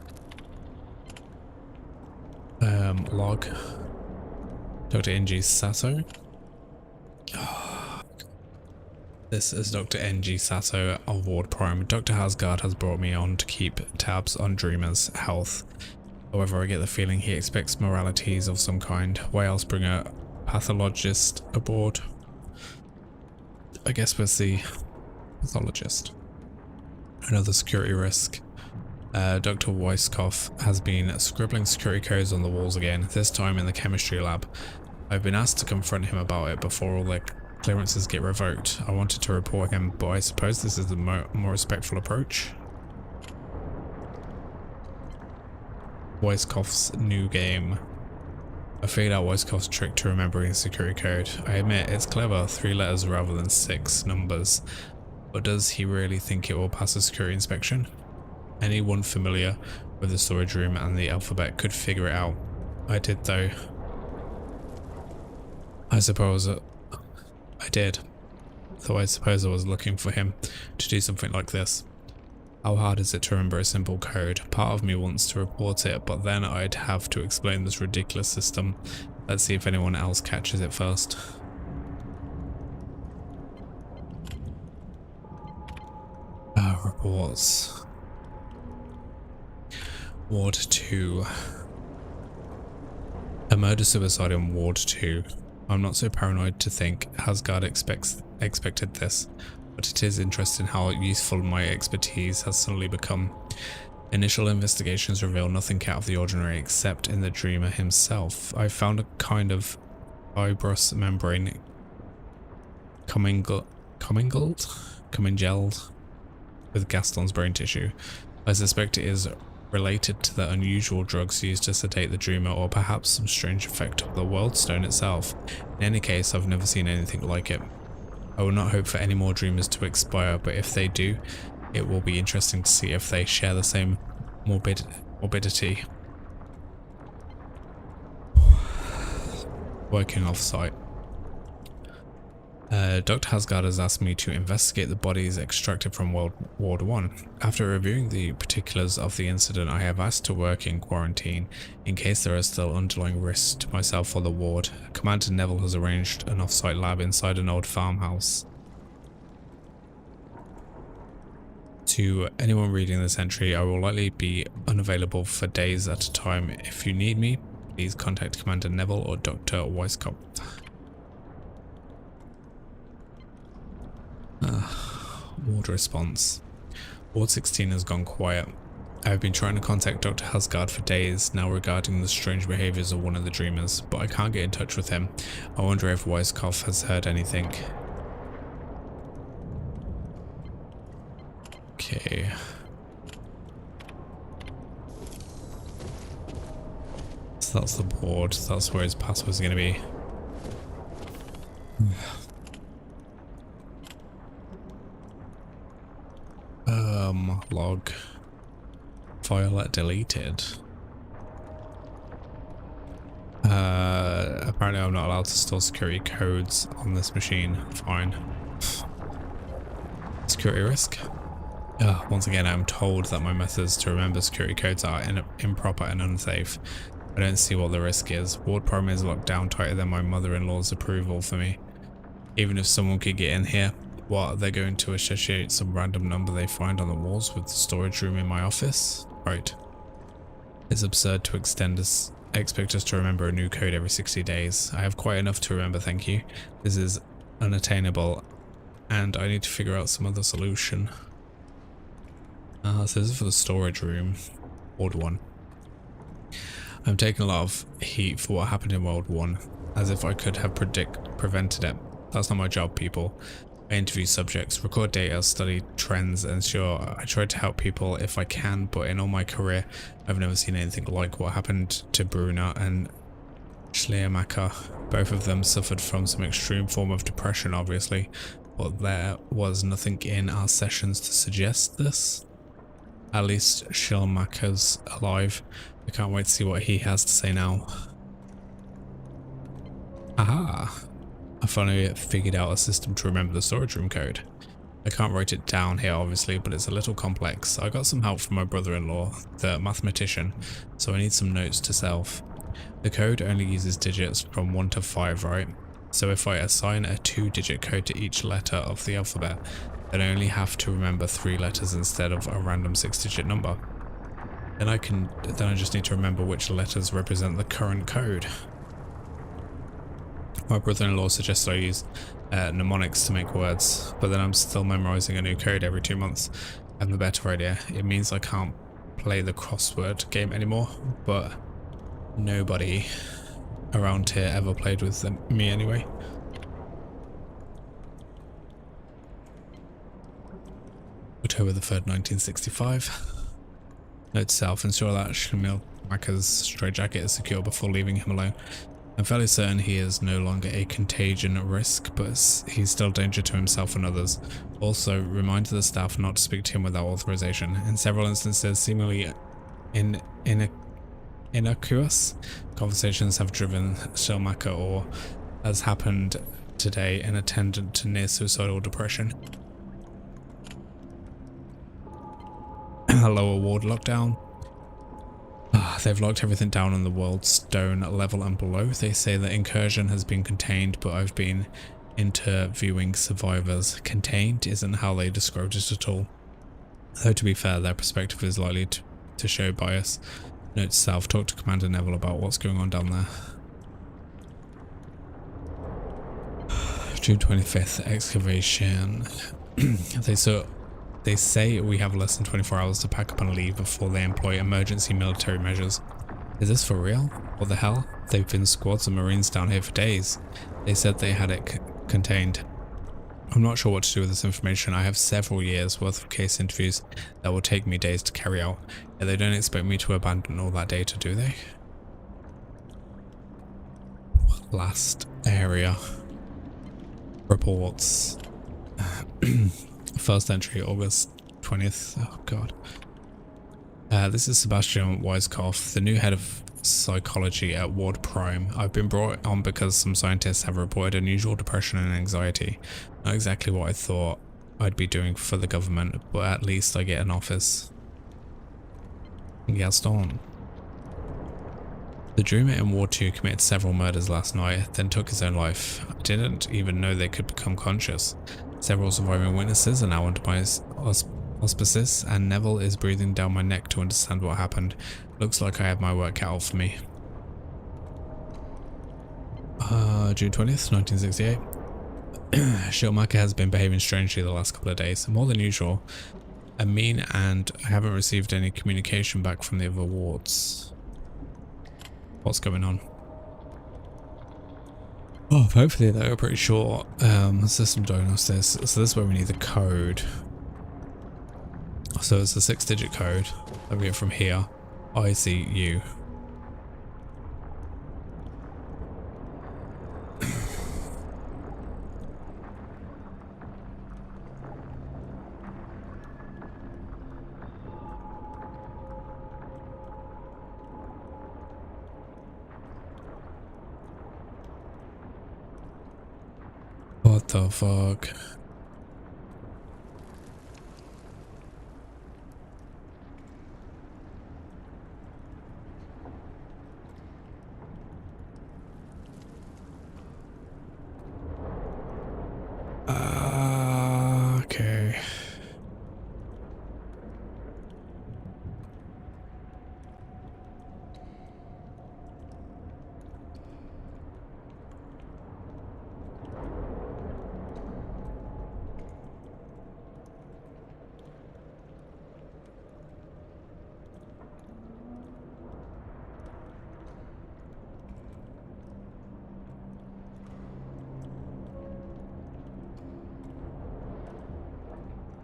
Log. Dr. NG Sato. This is Dr. NG Sato of Ward Prime. Dr. Hasgard has brought me on to keep tabs on Dreamer's health. However, I get the feeling he expects moralities of some kind. Why else bring a pathologist aboard? I guess we'll see. Pathologist. Another security risk. Dr. Weisskopf has been scribbling security codes on the walls again, this time in the chemistry lab. I've been asked to confront him about it before all the clearances get revoked. I wanted to report him, but I suppose this is the more respectful approach. Weisskopf's new game. I figured out Weisskopf's trick to remembering a security code. I admit it's clever, 3 letters rather than 6 numbers. But does he really think it will pass a security inspection? Anyone familiar with the storage room and the alphabet could figure it out. I did though. I suppose I did. Though I suppose I was looking for him to do something like this. How hard is it to remember a simple code? Part of me wants to report it, but then I'd have to explain this ridiculous system. Let's see if anyone else catches it first. Reports. Ward 2. A murder-suicide in Ward 2. I'm not so paranoid to think Asgard expected this, but it is interesting how useful my expertise has suddenly become. Initial investigations reveal nothing out of the ordinary except in the dreamer himself. I found a kind of fibrous membrane commingled with Gaston's brain tissue. I suspect it is related to the unusual drugs used to sedate the dreamer, or perhaps some strange effect of the world stone itself. In any case, I've never seen anything like it. I will not hope for any more dreamers to expire, but if they do, it will be interesting to see if they share the same morbidity. Working off-site. Dr. Asgard has asked me to investigate the bodies extracted from Ward 1. After reviewing the particulars of the incident, I have asked to work in quarantine in case there are still underlying risks to myself or the ward. Commander Neville has arranged an off-site lab inside an old farmhouse. To anyone reading this entry, I will likely be unavailable for days at a time. If you need me, please contact Commander Neville or Dr. Weisskopf. Ward response. Ward 16 has gone quiet. I have been trying to contact Dr. Asgard for days now regarding the strange behaviours of one of the dreamers, but I can't get in touch with him. I wonder if Weisskopf has heard anything. Okay. So that's the board. That's where his password's going to be. Log. File deleted. Apparently I'm not allowed to store security codes on this machine. Fine. Security risk. Once again, I'm told that my methods to remember security codes are improper and unsafe. I don't see what the risk is. Ward Prime is locked down tighter than my mother-in-law's approval for me. Even if someone could get in here, what, they're going to associate some random number they find on the walls with the storage room in my office? Right. It's absurd to expect us to remember a new code every 60 days. I have quite enough to remember, thank you. This is unattainable, and I need to figure out some other solution. So this is for the storage room. Ward 1. I'm taking a lot of heat for what happened in World 1, as if I could have prevented it. That's not my job, people. I interview subjects, record data, study trends, and sure, I try to help people if I can, but in all my career, I've never seen anything like what happened to Bruna and Schleiermacher. Both of them suffered from some extreme form of depression, obviously, but there was nothing in our sessions to suggest this. At least Schleiermacher's alive. I can't wait to see what he has to say now. Aha! I finally figured out a system to remember the storage room code. I can't write it down here obviously, but it's a little complex. I got some help from my brother-in-law, the mathematician, so I need some notes to self. The code only uses digits from 1 to 5, right? So if I assign a 2-digit code to each letter of the alphabet, then I only have to remember 3 letters instead of a random 6-digit number. Then I just need to remember which letters represent the current code. My brother-in-law suggests I use mnemonics to make words, but then I'm still memorizing a new code every 2 months. I have a better idea. It means I can't play the crossword game anymore, but nobody around here ever played with me anyway. October the 3rd, 1965. Note to self, ensure that Schleiermacher's straitjacket is secure before leaving him alone. I'm fairly certain he is no longer a contagion risk, but he's still a danger to himself and others. Also, remind the staff not to speak to him without authorization. In several instances, seemingly innocuous conversations have driven Schleiermacher, or, as happened today, an attendant to near suicidal depression. lower ward lockdown. They've locked everything down on the world stone level and below. They say that incursion has been contained, but I've been interviewing survivors. Contained isn't how they described it at all. Though to be fair, their perspective is likely to show bias. Note to self, talk to Commander Neville about what's going on down there. June 25th, excavation. They say we have less than 24 hours to pack up and leave before they employ emergency military measures. Is this for real? What the hell? They've been squads of Marines down here for days. They said they had it contained. I'm not sure what to do with this information. I have several years worth of case interviews that will take me days to carry out. Yet they don't expect me to abandon all that data, do they? Last area. Reports. First entry, August 20th. Oh god. This is Sebastian Weiskopf, the new head of psychology at Ward Prime. I've been brought on because some scientists have reported unusual depression and anxiety. Not exactly what I thought I'd be doing for the government, but at least I get an office. Gaston. The Dreamer in Ward 2 committed several murders last night, then took his own life. I didn't even know they could become conscious. Several surviving witnesses are now under my auspices, and Neville is breathing down my neck to understand what happened. Looks like I have my work cut out for me. June 20th, 1968. Schildmacher has been behaving strangely the last couple of days, more than usual. And I haven't received any communication back from the other wards. What's going on? Oh, hopefully they're pretty short. System diagnosis. So this is where we need the code. So it's a 6-digit code that we get from here. ICU. What the fuck? Okay.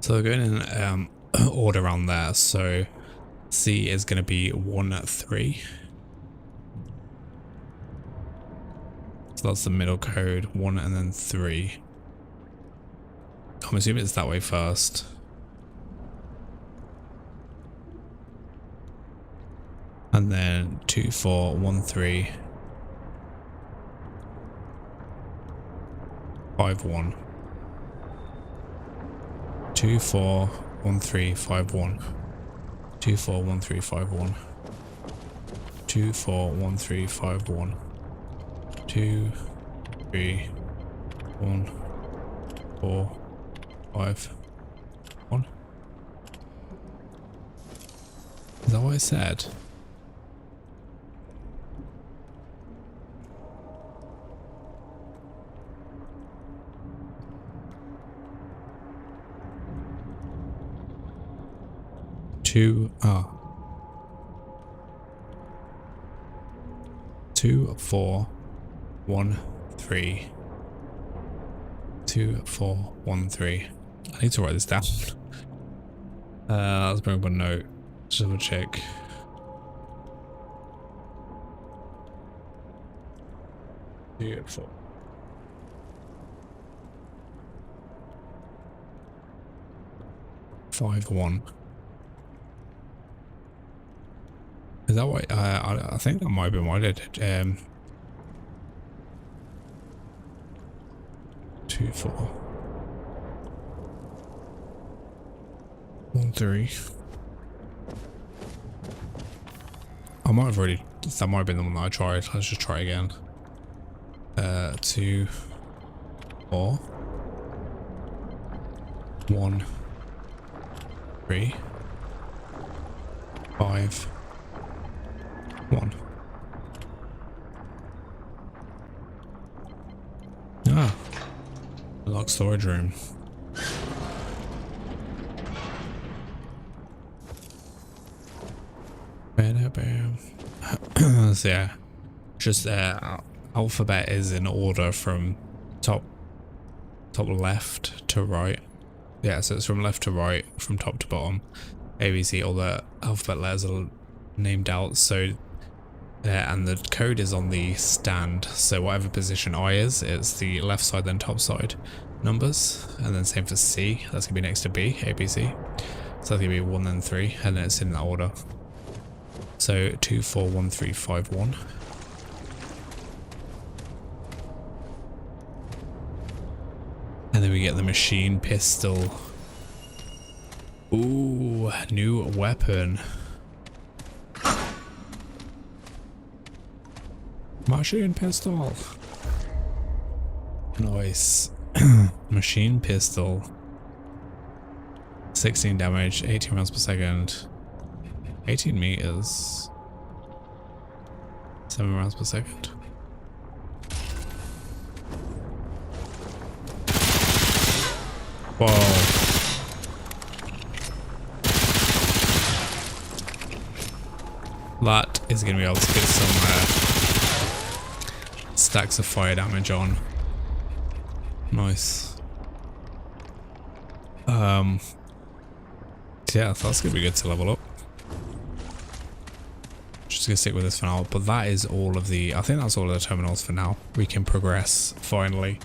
So we're going in order on there. So C is going to be 1, 3. So that's the middle code, 1 and then 3. I'm assuming it's that way first. And then 2, 4, 1, 3. 5, 1. 2, 4, 1, 3, 5, 1. 2, 4, 1, 3, 5, 1. 2, 4, 1, 3, 5, 1. 2, 3, 1, 4, 5, 1. Is that what I said? Two, 2, 4, 1, 3. 2, 4, 1, 3. I need to write this down. Let's bring up a note. Just double check. Beautiful. Five, 1. Is that what I think that might be what I did. 2, 4, 1, 3. I might have already, that might have been the one that I tried. Let's just try again. 2, 4, 1, 3, 5, 1. Ah, locked storage room. So yeah, just alphabet is in order from top left to right. Yeah, so it's from left to right, from top to bottom. ABC, all the alphabet letters are named out. So and the code is on the stand. So whatever position I is, it's the left side then top side numbers, and then same for C. That's gonna be next to B, ABC. So that's gonna be 1 then 3, and then it's in that order. So 2, 4, 1, 3, 5, 1. And then we get the machine pistol. Ooh, new weapon. Machine pistol. Nice. Machine pistol. 16 damage, 18 rounds per second. 18 meters. 7 rounds per second. Whoa. That is going to be able to get some stacks of fire damage on. Nice. Yeah, that's going to be good to level up. Just gonna stick with this for now, but that is all of the, I think that's all of the terminals for now. We can progress finally.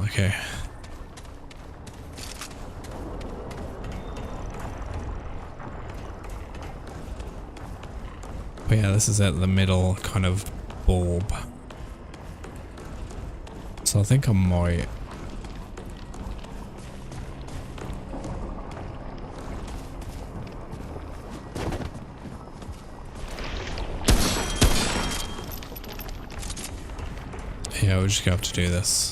Okay. But yeah, this is at the middle kind of bulb. So I think I might... Yeah, we're just gonna have to do this.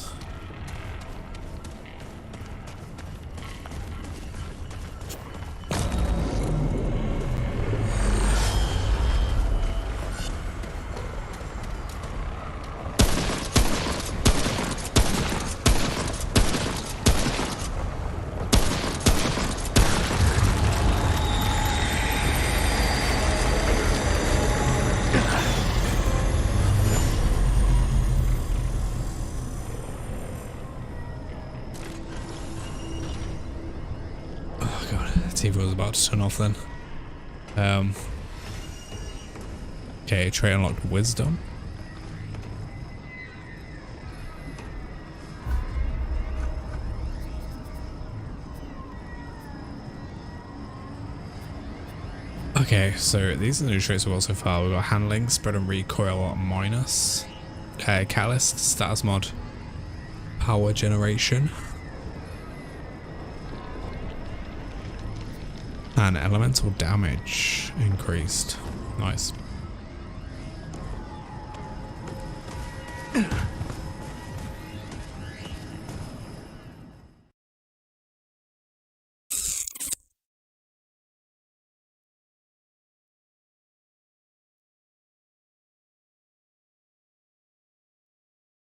TV was about to turn off then. Okay, trait unlocked wisdom. Okay, so these are the new traits we've got so far. We've got handling, spread and recoil minus, catalyst, status mod, power generation, and elemental damage increased. Nice.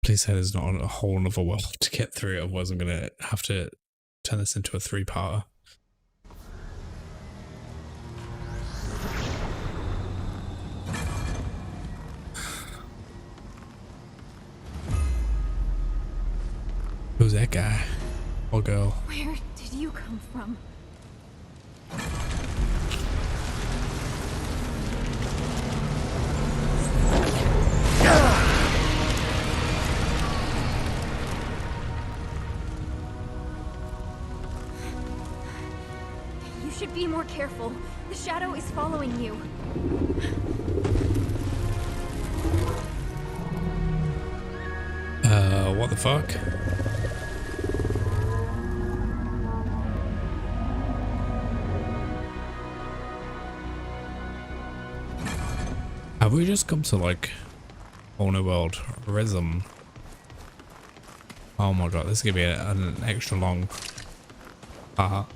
Please say there's not a whole other world to get through, otherwise I'm gonna have to turn this into a 3-parter. Who's that guy? Or girl? Where did you come from? You should be more careful. The shadow is following you. What the fuck? Have we just come to like whole new world rhythm? Oh my god, this is gonna be an extra long part.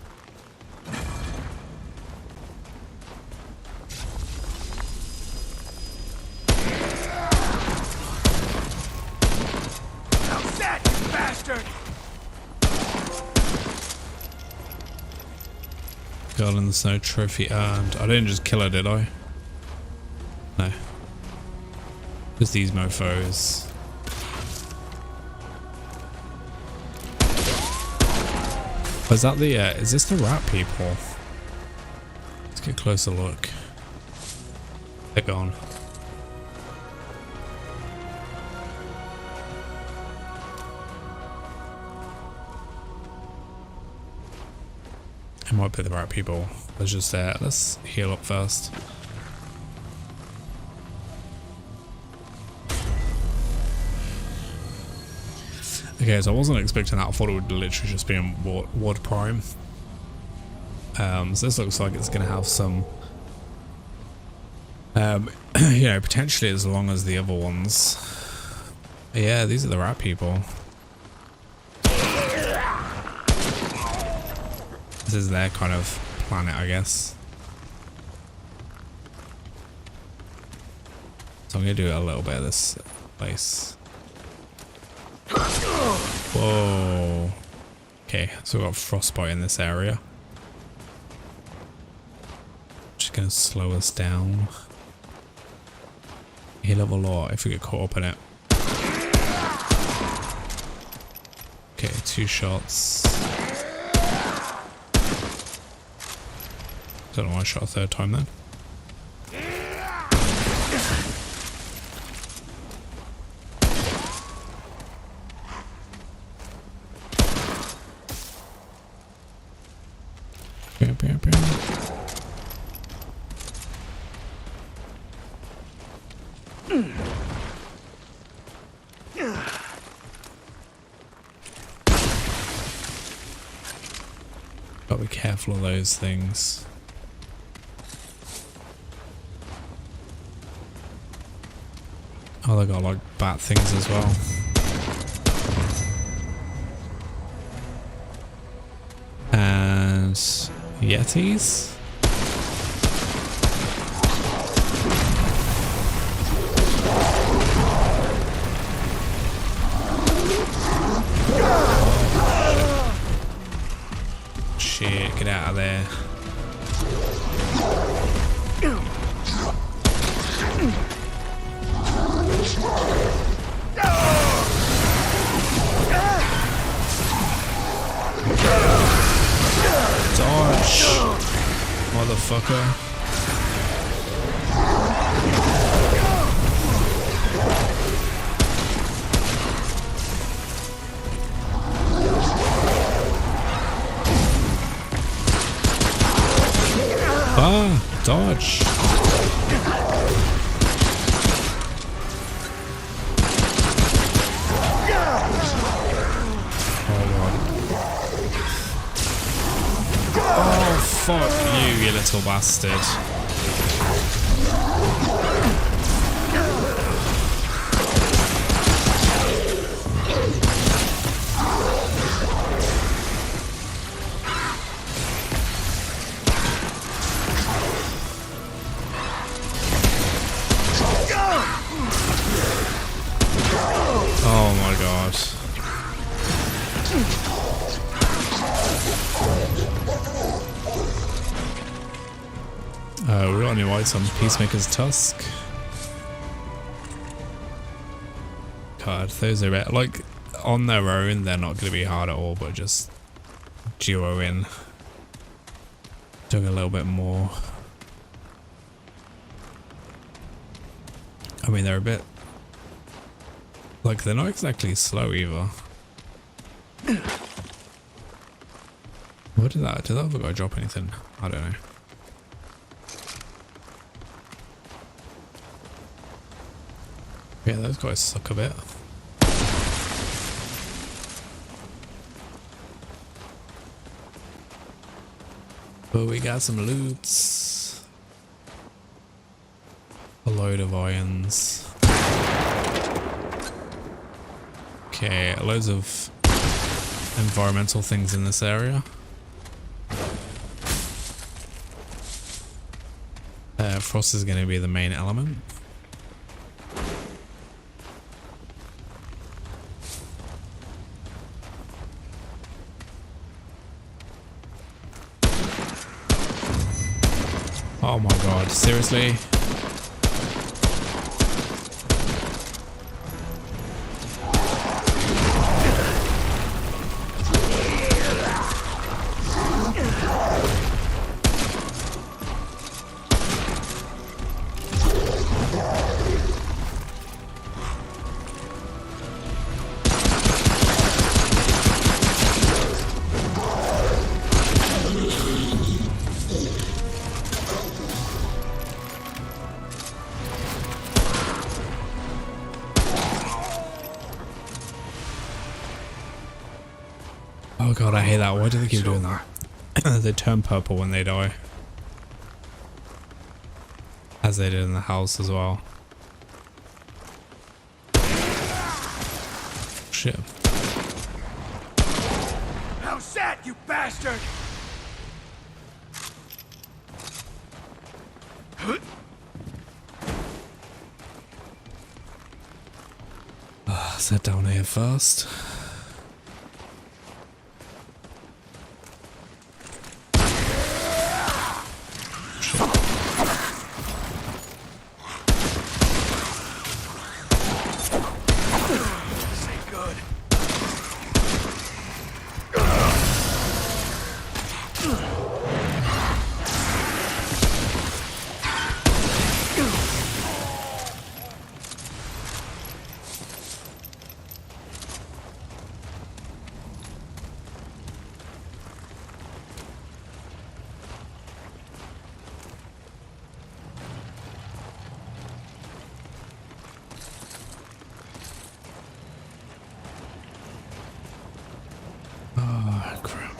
How's that, you bastard? Girl in the Snow trophy earned. I didn't just kill her, did I? No. Just these mofos. Was that the, is this the rat people? Let's get a closer look. They're gone. It might be the rat people. Let's just, let's heal up first. Okay, so I wasn't expecting that. I thought it would literally just be in Ward Prime. So this looks like it's going to have some, you know, potentially as long as the other ones. Yeah, these are the rat people. This is their kind of planet, I guess. So I'm going to do a little bit of this place. Whoa. Okay, so we've got frostbite in this area. Just gonna slow us down. Heal up a lot if we get caught up in it. Okay, 2 shots. Don't know why I shot a 3rd time then. Gotta be careful of those things. Oh, they got like bat things as well. And yetis? Shit, get out of there. Dodge, motherfucker. Ah, dodge. Oh, fuck you, you little bastard. Oh my god. We got a new item, Peacemaker's Tusk. God, those are like on their own, they're not going to be hard at all, but just duo in, doing a little bit more. I mean, they're a bit like they're not exactly slow either. What did that other guy drop anything? I don't know. Yeah, those guys suck a bit. But we got some loots. A load of irons. Okay, loads of environmental things in this area. Frost is going to be the main element. Oh my god, seriously? Oh god, I hate that. Why do they keep doing that? They turn purple when they die. As they did in the house as well. Shit. Now set, you bastard! Sit down here first. Oh, crap.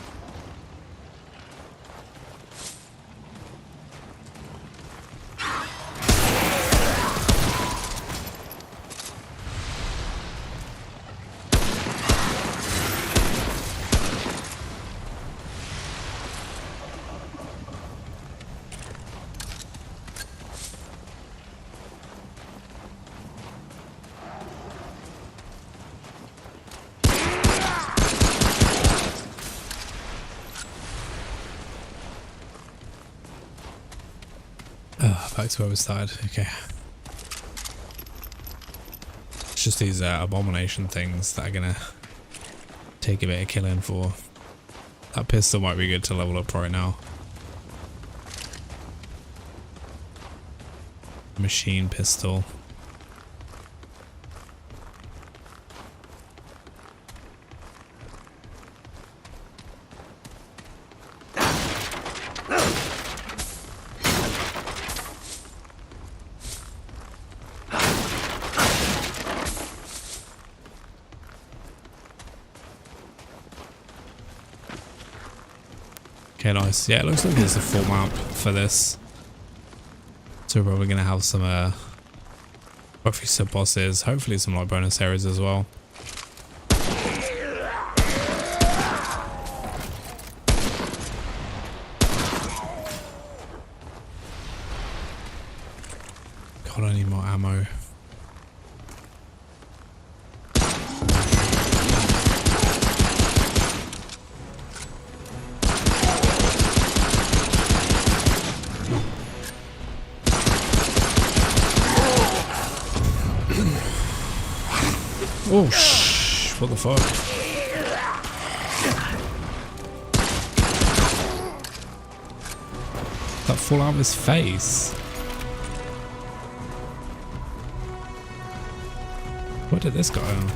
Back to where we started. Okay. It's just these abomination things that are gonna take a bit of killing for. That pistol might be good to level up right now. Machine pistol. Okay, nice. Yeah, it looks like there's a full map for this. So we're probably going to have some hopefully sub bosses, hopefully some like bonus areas as well. God, I need more ammo. Oh, what the fuck? That fall out of his face. What did this guy on?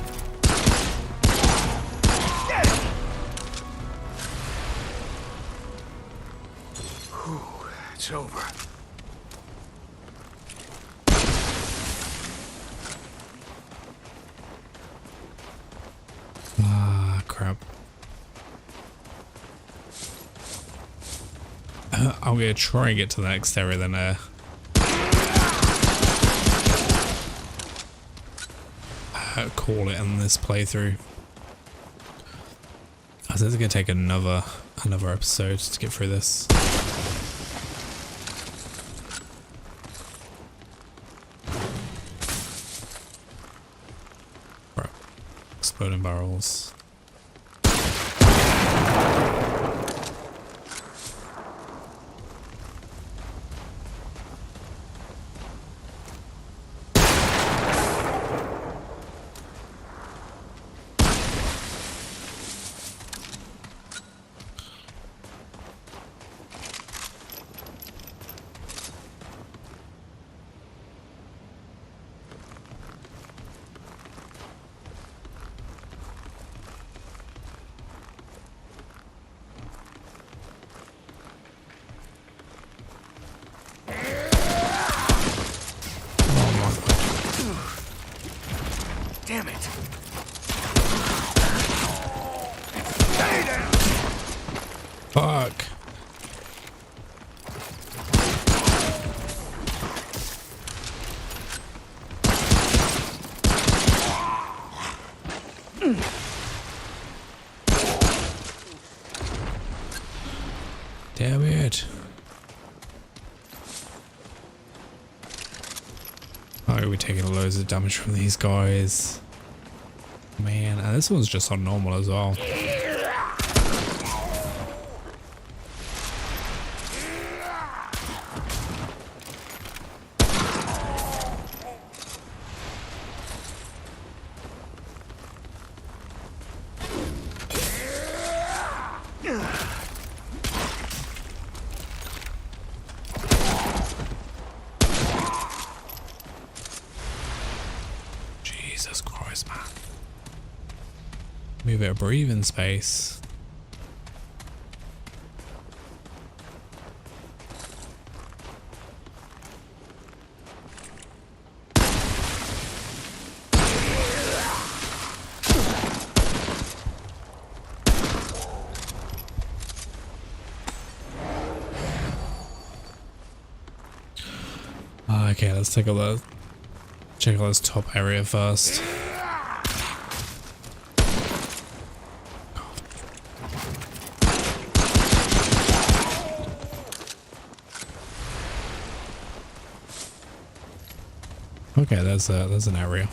Whew, it's over. Ah, crap. I'm gonna try and get to the next area, then call it in this playthrough. I think it's gonna take another episode to get through this. Right. Exploding barrels. Damn it. Fuck. Damn it. Oh, we're taking loads of damage from these guys. Man, and this one's just on normal as well. Jesus Christ, man. Move it a breathing space. Okay, let's take a look. Check out this top area first. Okay, there's an area.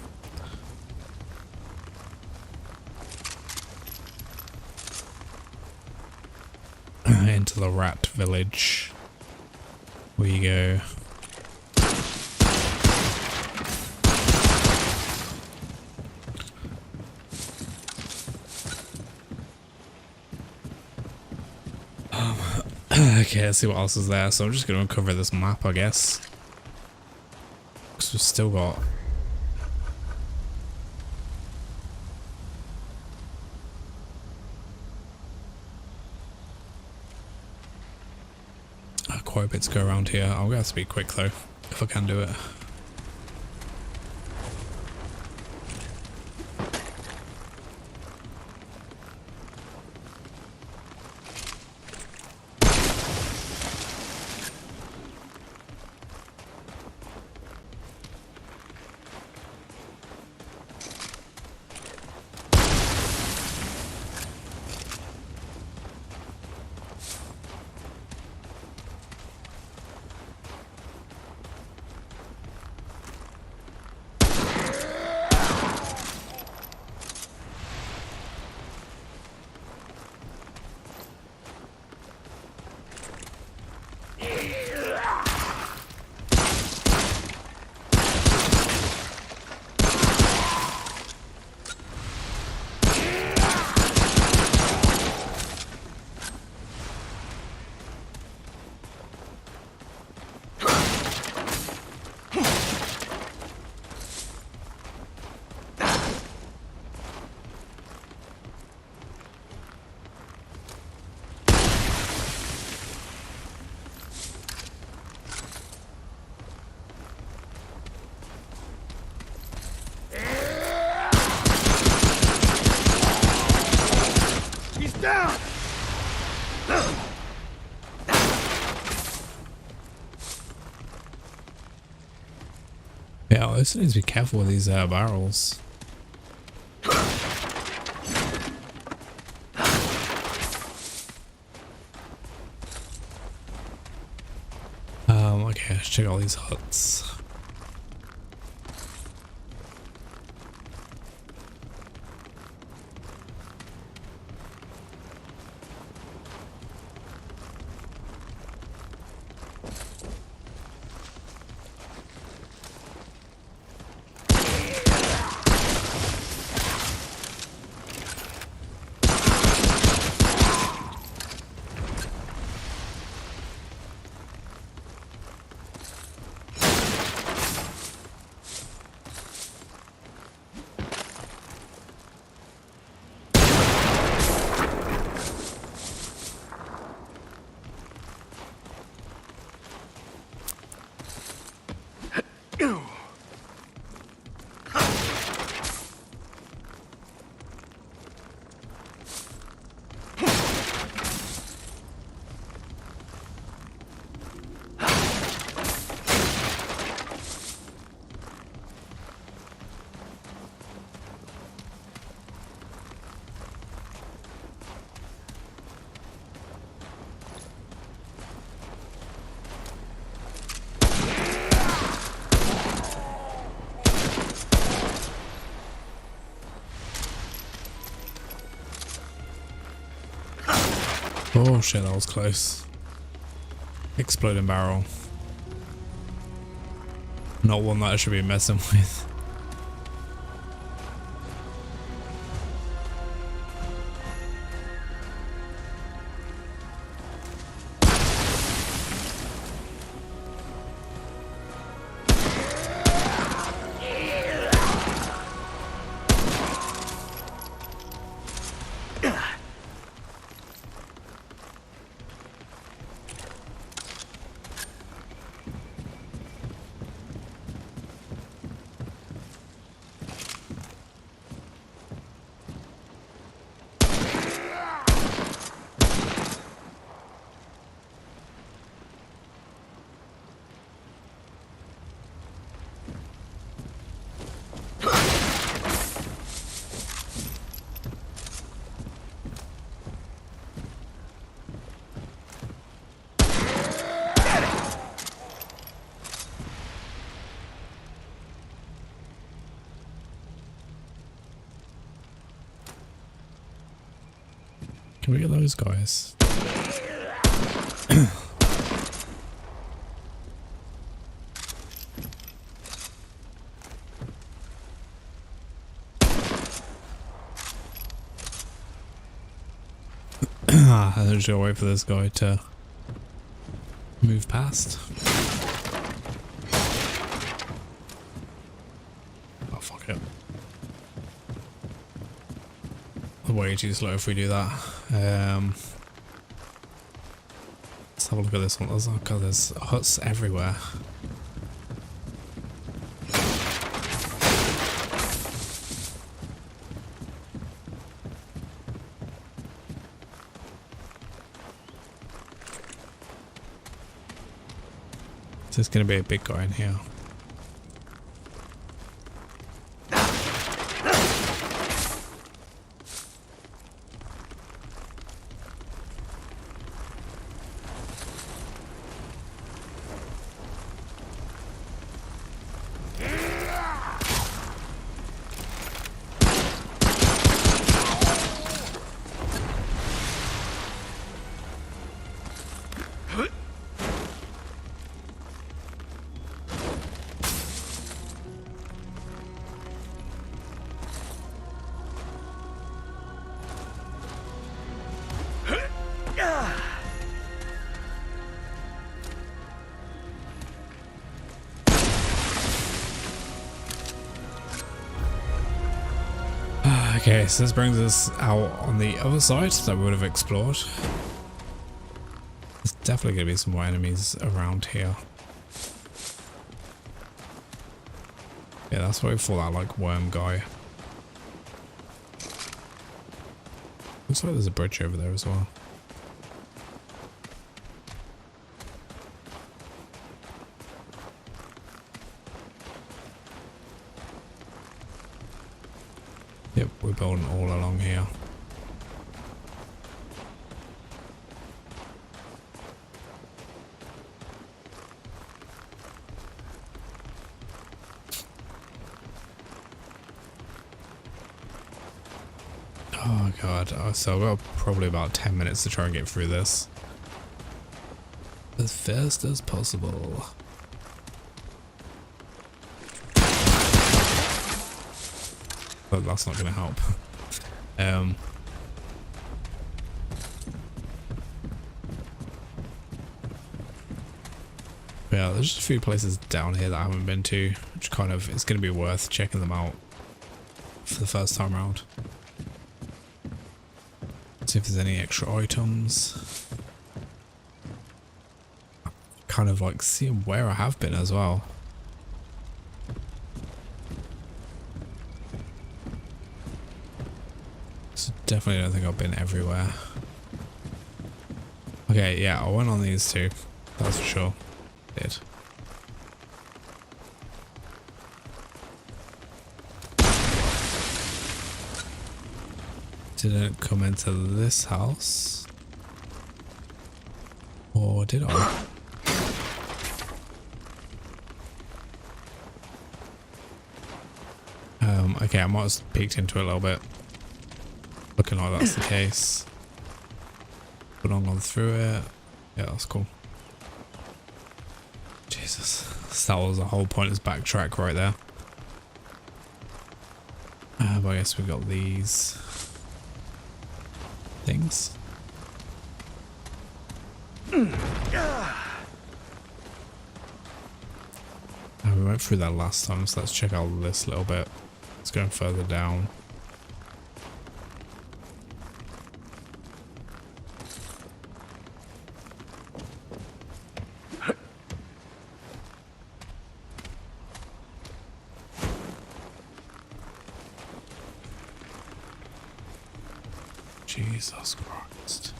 Into the rat village. We go. Okay, let's see what else is there. So I'm just going to uncover this map, I guess. Because we've still got... quite a bit to go around here. I'll have to be quick though, if I can do it. Yeah, I also need to be careful with these barrels. Okay, let's check all these huts. Oh shit, that was close. Exploding barrel. Not one that I should be messing with. Can we get those guys? I just gotta wait for this guy to move past. Oh fuck it. Way too slow if we do that. Let's have a look at this one. There's huts everywhere. There's gonna be a big guy in here. Okay, so this brings us out on the other side that we would have explored. There's definitely going to be some more enemies around here. Yeah, that's why we fought that like worm guy. Looks like there's a bridge over there as well. Yep, we're building all along here. Oh god, so I've got probably about 10 minutes to try and get through this. As fast as possible. But that's not going to help. Yeah, there's just a few places down here that I haven't been to, which kind of, it's going to be worth checking them out for the first time around. See if there's any extra items. Kind of like seeing where I have been as well. So definitely don't think I've been everywhere. Okay, yeah, I went on these two. That's for sure. Did. Didn't come into this house. Or did I? Okay, I might have peeked into it a little bit. Looking like that's the case. But I've gone through it. Yeah, that's cool. Jesus. That was a whole pointless backtrack right there. But I guess we got these things. We went through that last time, so let's check out this a little bit. It's going further down. Jesus Christ.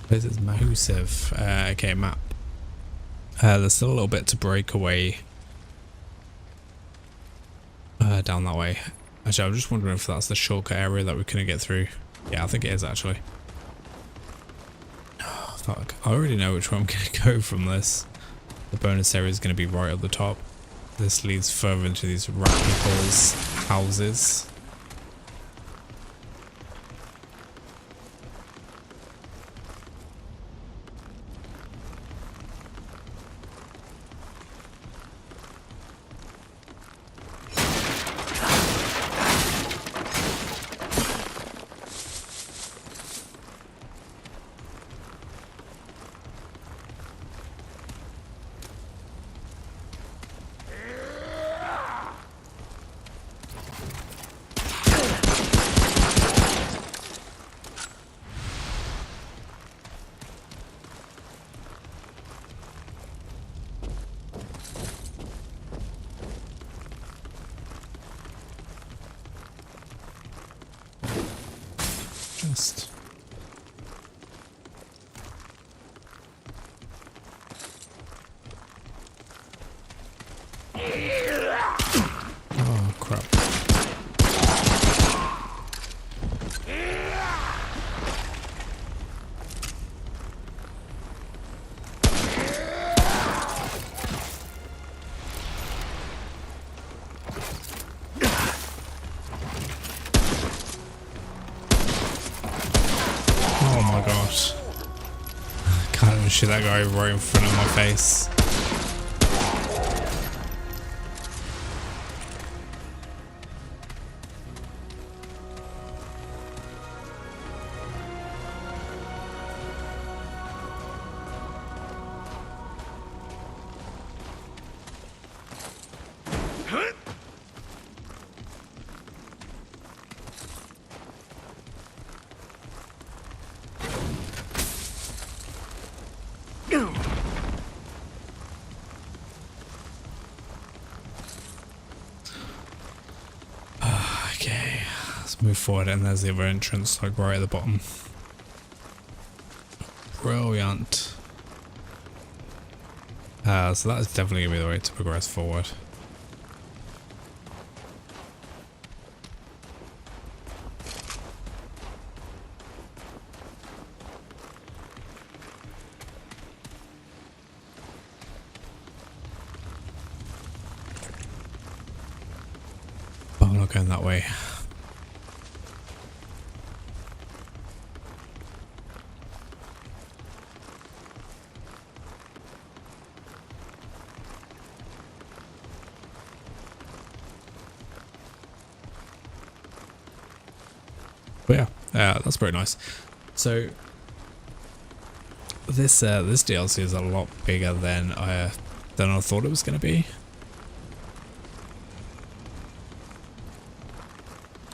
This is massive. Okay, map. There's still a little bit to break away down that way. Actually, I'm just wondering if that's the shortcut area that we couldn't get through. Yeah, I think it is actually. Oh, fuck. I already know which way I'm going to go from this. The bonus area is going to be right at the top. This leads further into these rat people's houses. Just oh crap. Oh my gosh. Can't even shoot that guy right in front of my face. Okay, let's move forward, and there's the other entrance, like right at the bottom. Brilliant. So that is definitely gonna be the way to progress forward. not going that way. But yeah, that's pretty nice. So this this DLC is a lot bigger than I thought it was going to be.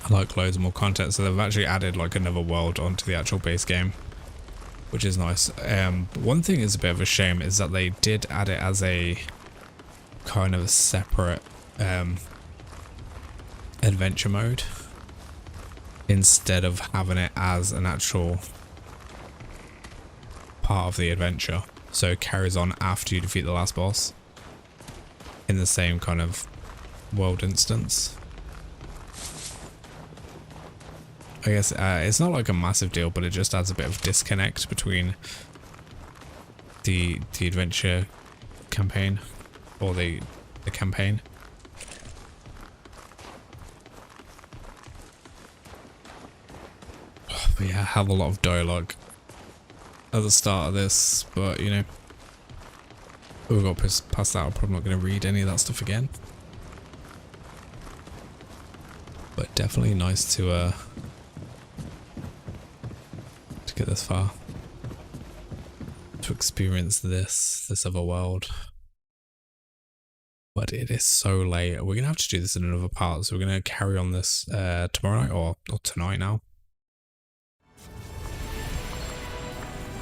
I like loads more content, so they've actually added like another world onto the actual base game, which is nice. One thing is a bit of a shame is that they did add it as a kind of separate adventure mode, instead of having it as an actual part of the adventure. So it carries on after you defeat the last boss in the same kind of world instance. I guess it's not like a massive deal, but it just adds a bit of disconnect between the adventure campaign, or the campaign. But yeah, I have a lot of dialogue at the start of this, but you know, we've got past that. I'm probably not going to read any of that stuff again. But definitely nice to get this far, to experience this other world. But it is so late. We're gonna have to do this in another part, so we're gonna carry on this tomorrow night or tonight now.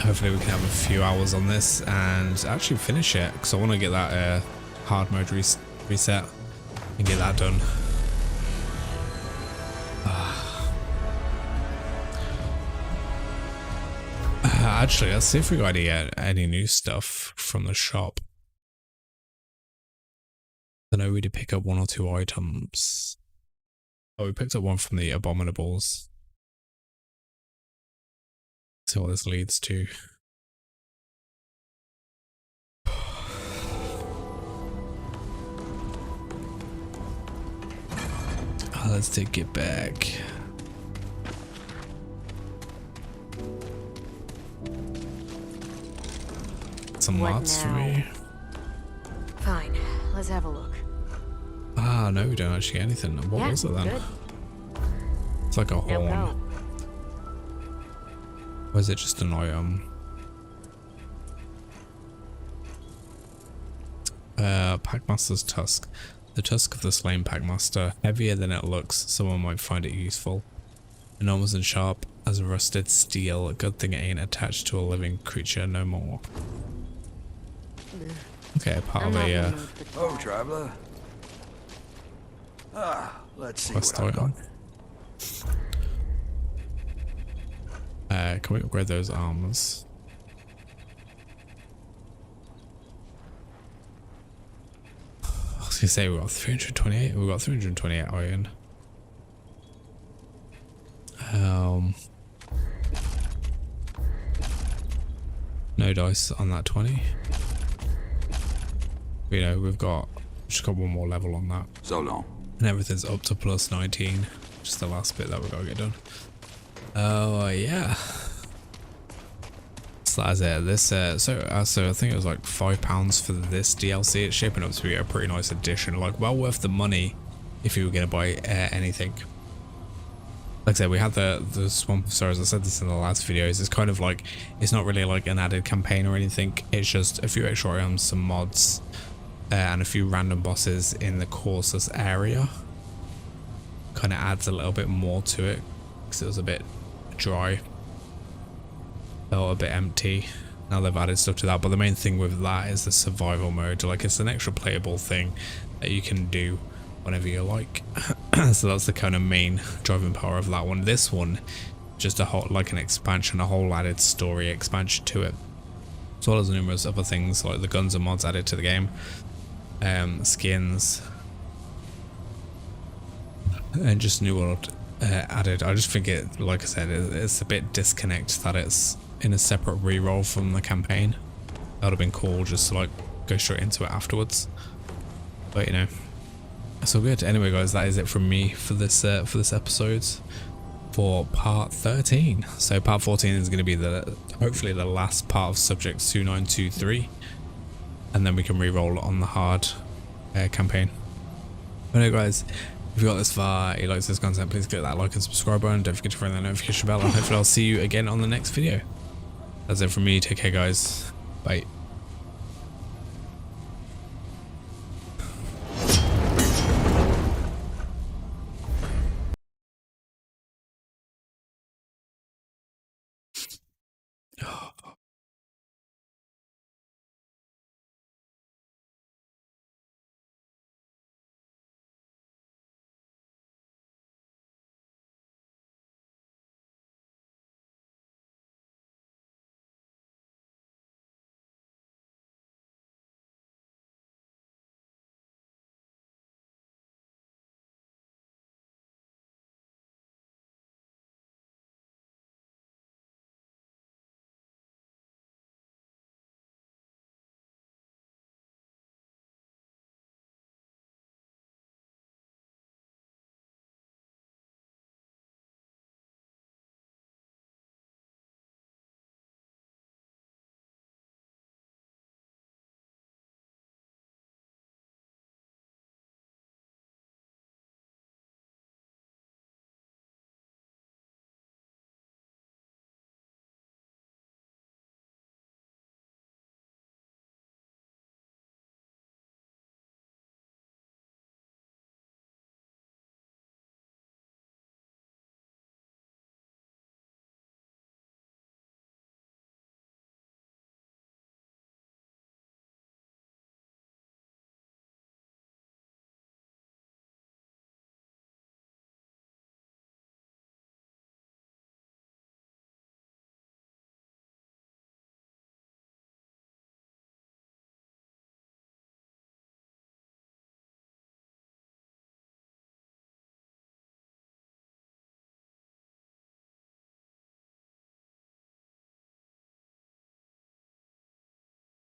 Hopefully we can have a few hours on this and actually finish it, because I want to get that hard mode reset and get that done. Actually, let's see if we got any new stuff from the shop. I know we did pick up 1 or 2 items. Oh, we picked up one from the abominables. See what this leads to. Let's take it back. Some mods for me. Fine, let's have a look. Ah, no, we don't actually get anything. What was it then? Good. It's like a horn. No. Or is it just an item? Packmaster's tusk. The tusk of the slain packmaster. Heavier than it looks, someone might find it useful. Enormous and sharp as rusted steel. A good thing it ain't attached to a living creature no more. Okay, part of a Oh, traveler. Let's see quest what I've got. item. Can we upgrade those armors? I was gonna say we got 328. We got 328 iron. No dice on that 20. You know, we've just got one more level on that. So long. And everything's up to plus 19. Just the last bit that we've got to get done. Oh, yeah. So that's it. This, so I think it was like £5 for this DLC. It's shaping up to be a pretty nice addition. Like, well worth the money if you were going to buy anything. Like I said, we had the Swamp of Sorrows. I said this in the last videos. It's kind of like, it's not really like an added campaign or anything. It's just a few extra items, some mods, and a few random bosses in the courses area. Kind of adds a little bit more to it, because it was a bit dry. Or a bit empty. Now they've added stuff to that, but the main thing with that is the survival mode. Like, it's an extra playable thing that you can do whenever you like. So that's the kind of main driving power of that one. This one, just a whole, like an expansion, a whole added story expansion to it, as well as numerous other things like the guns and mods added to the game, skins, and just new world added. I just think it, like I said, it's a bit disconnect that it's in a separate reroll from the campaign. That would have been cool just to like go straight into it afterwards. But you know, That's all good. Anyway, guys, that is it from me for this episode, for part 13. So part 14 is going to be hopefully the last part of Subject 2923, and then we can re-roll on the hard campaign. But anyway, guys, if you got this far, you like this content, please click that like and subscribe button. Don't forget to ring that notification bell, and hopefully I'll see you again on the next video. That's it from me. Take care, guys. Bye.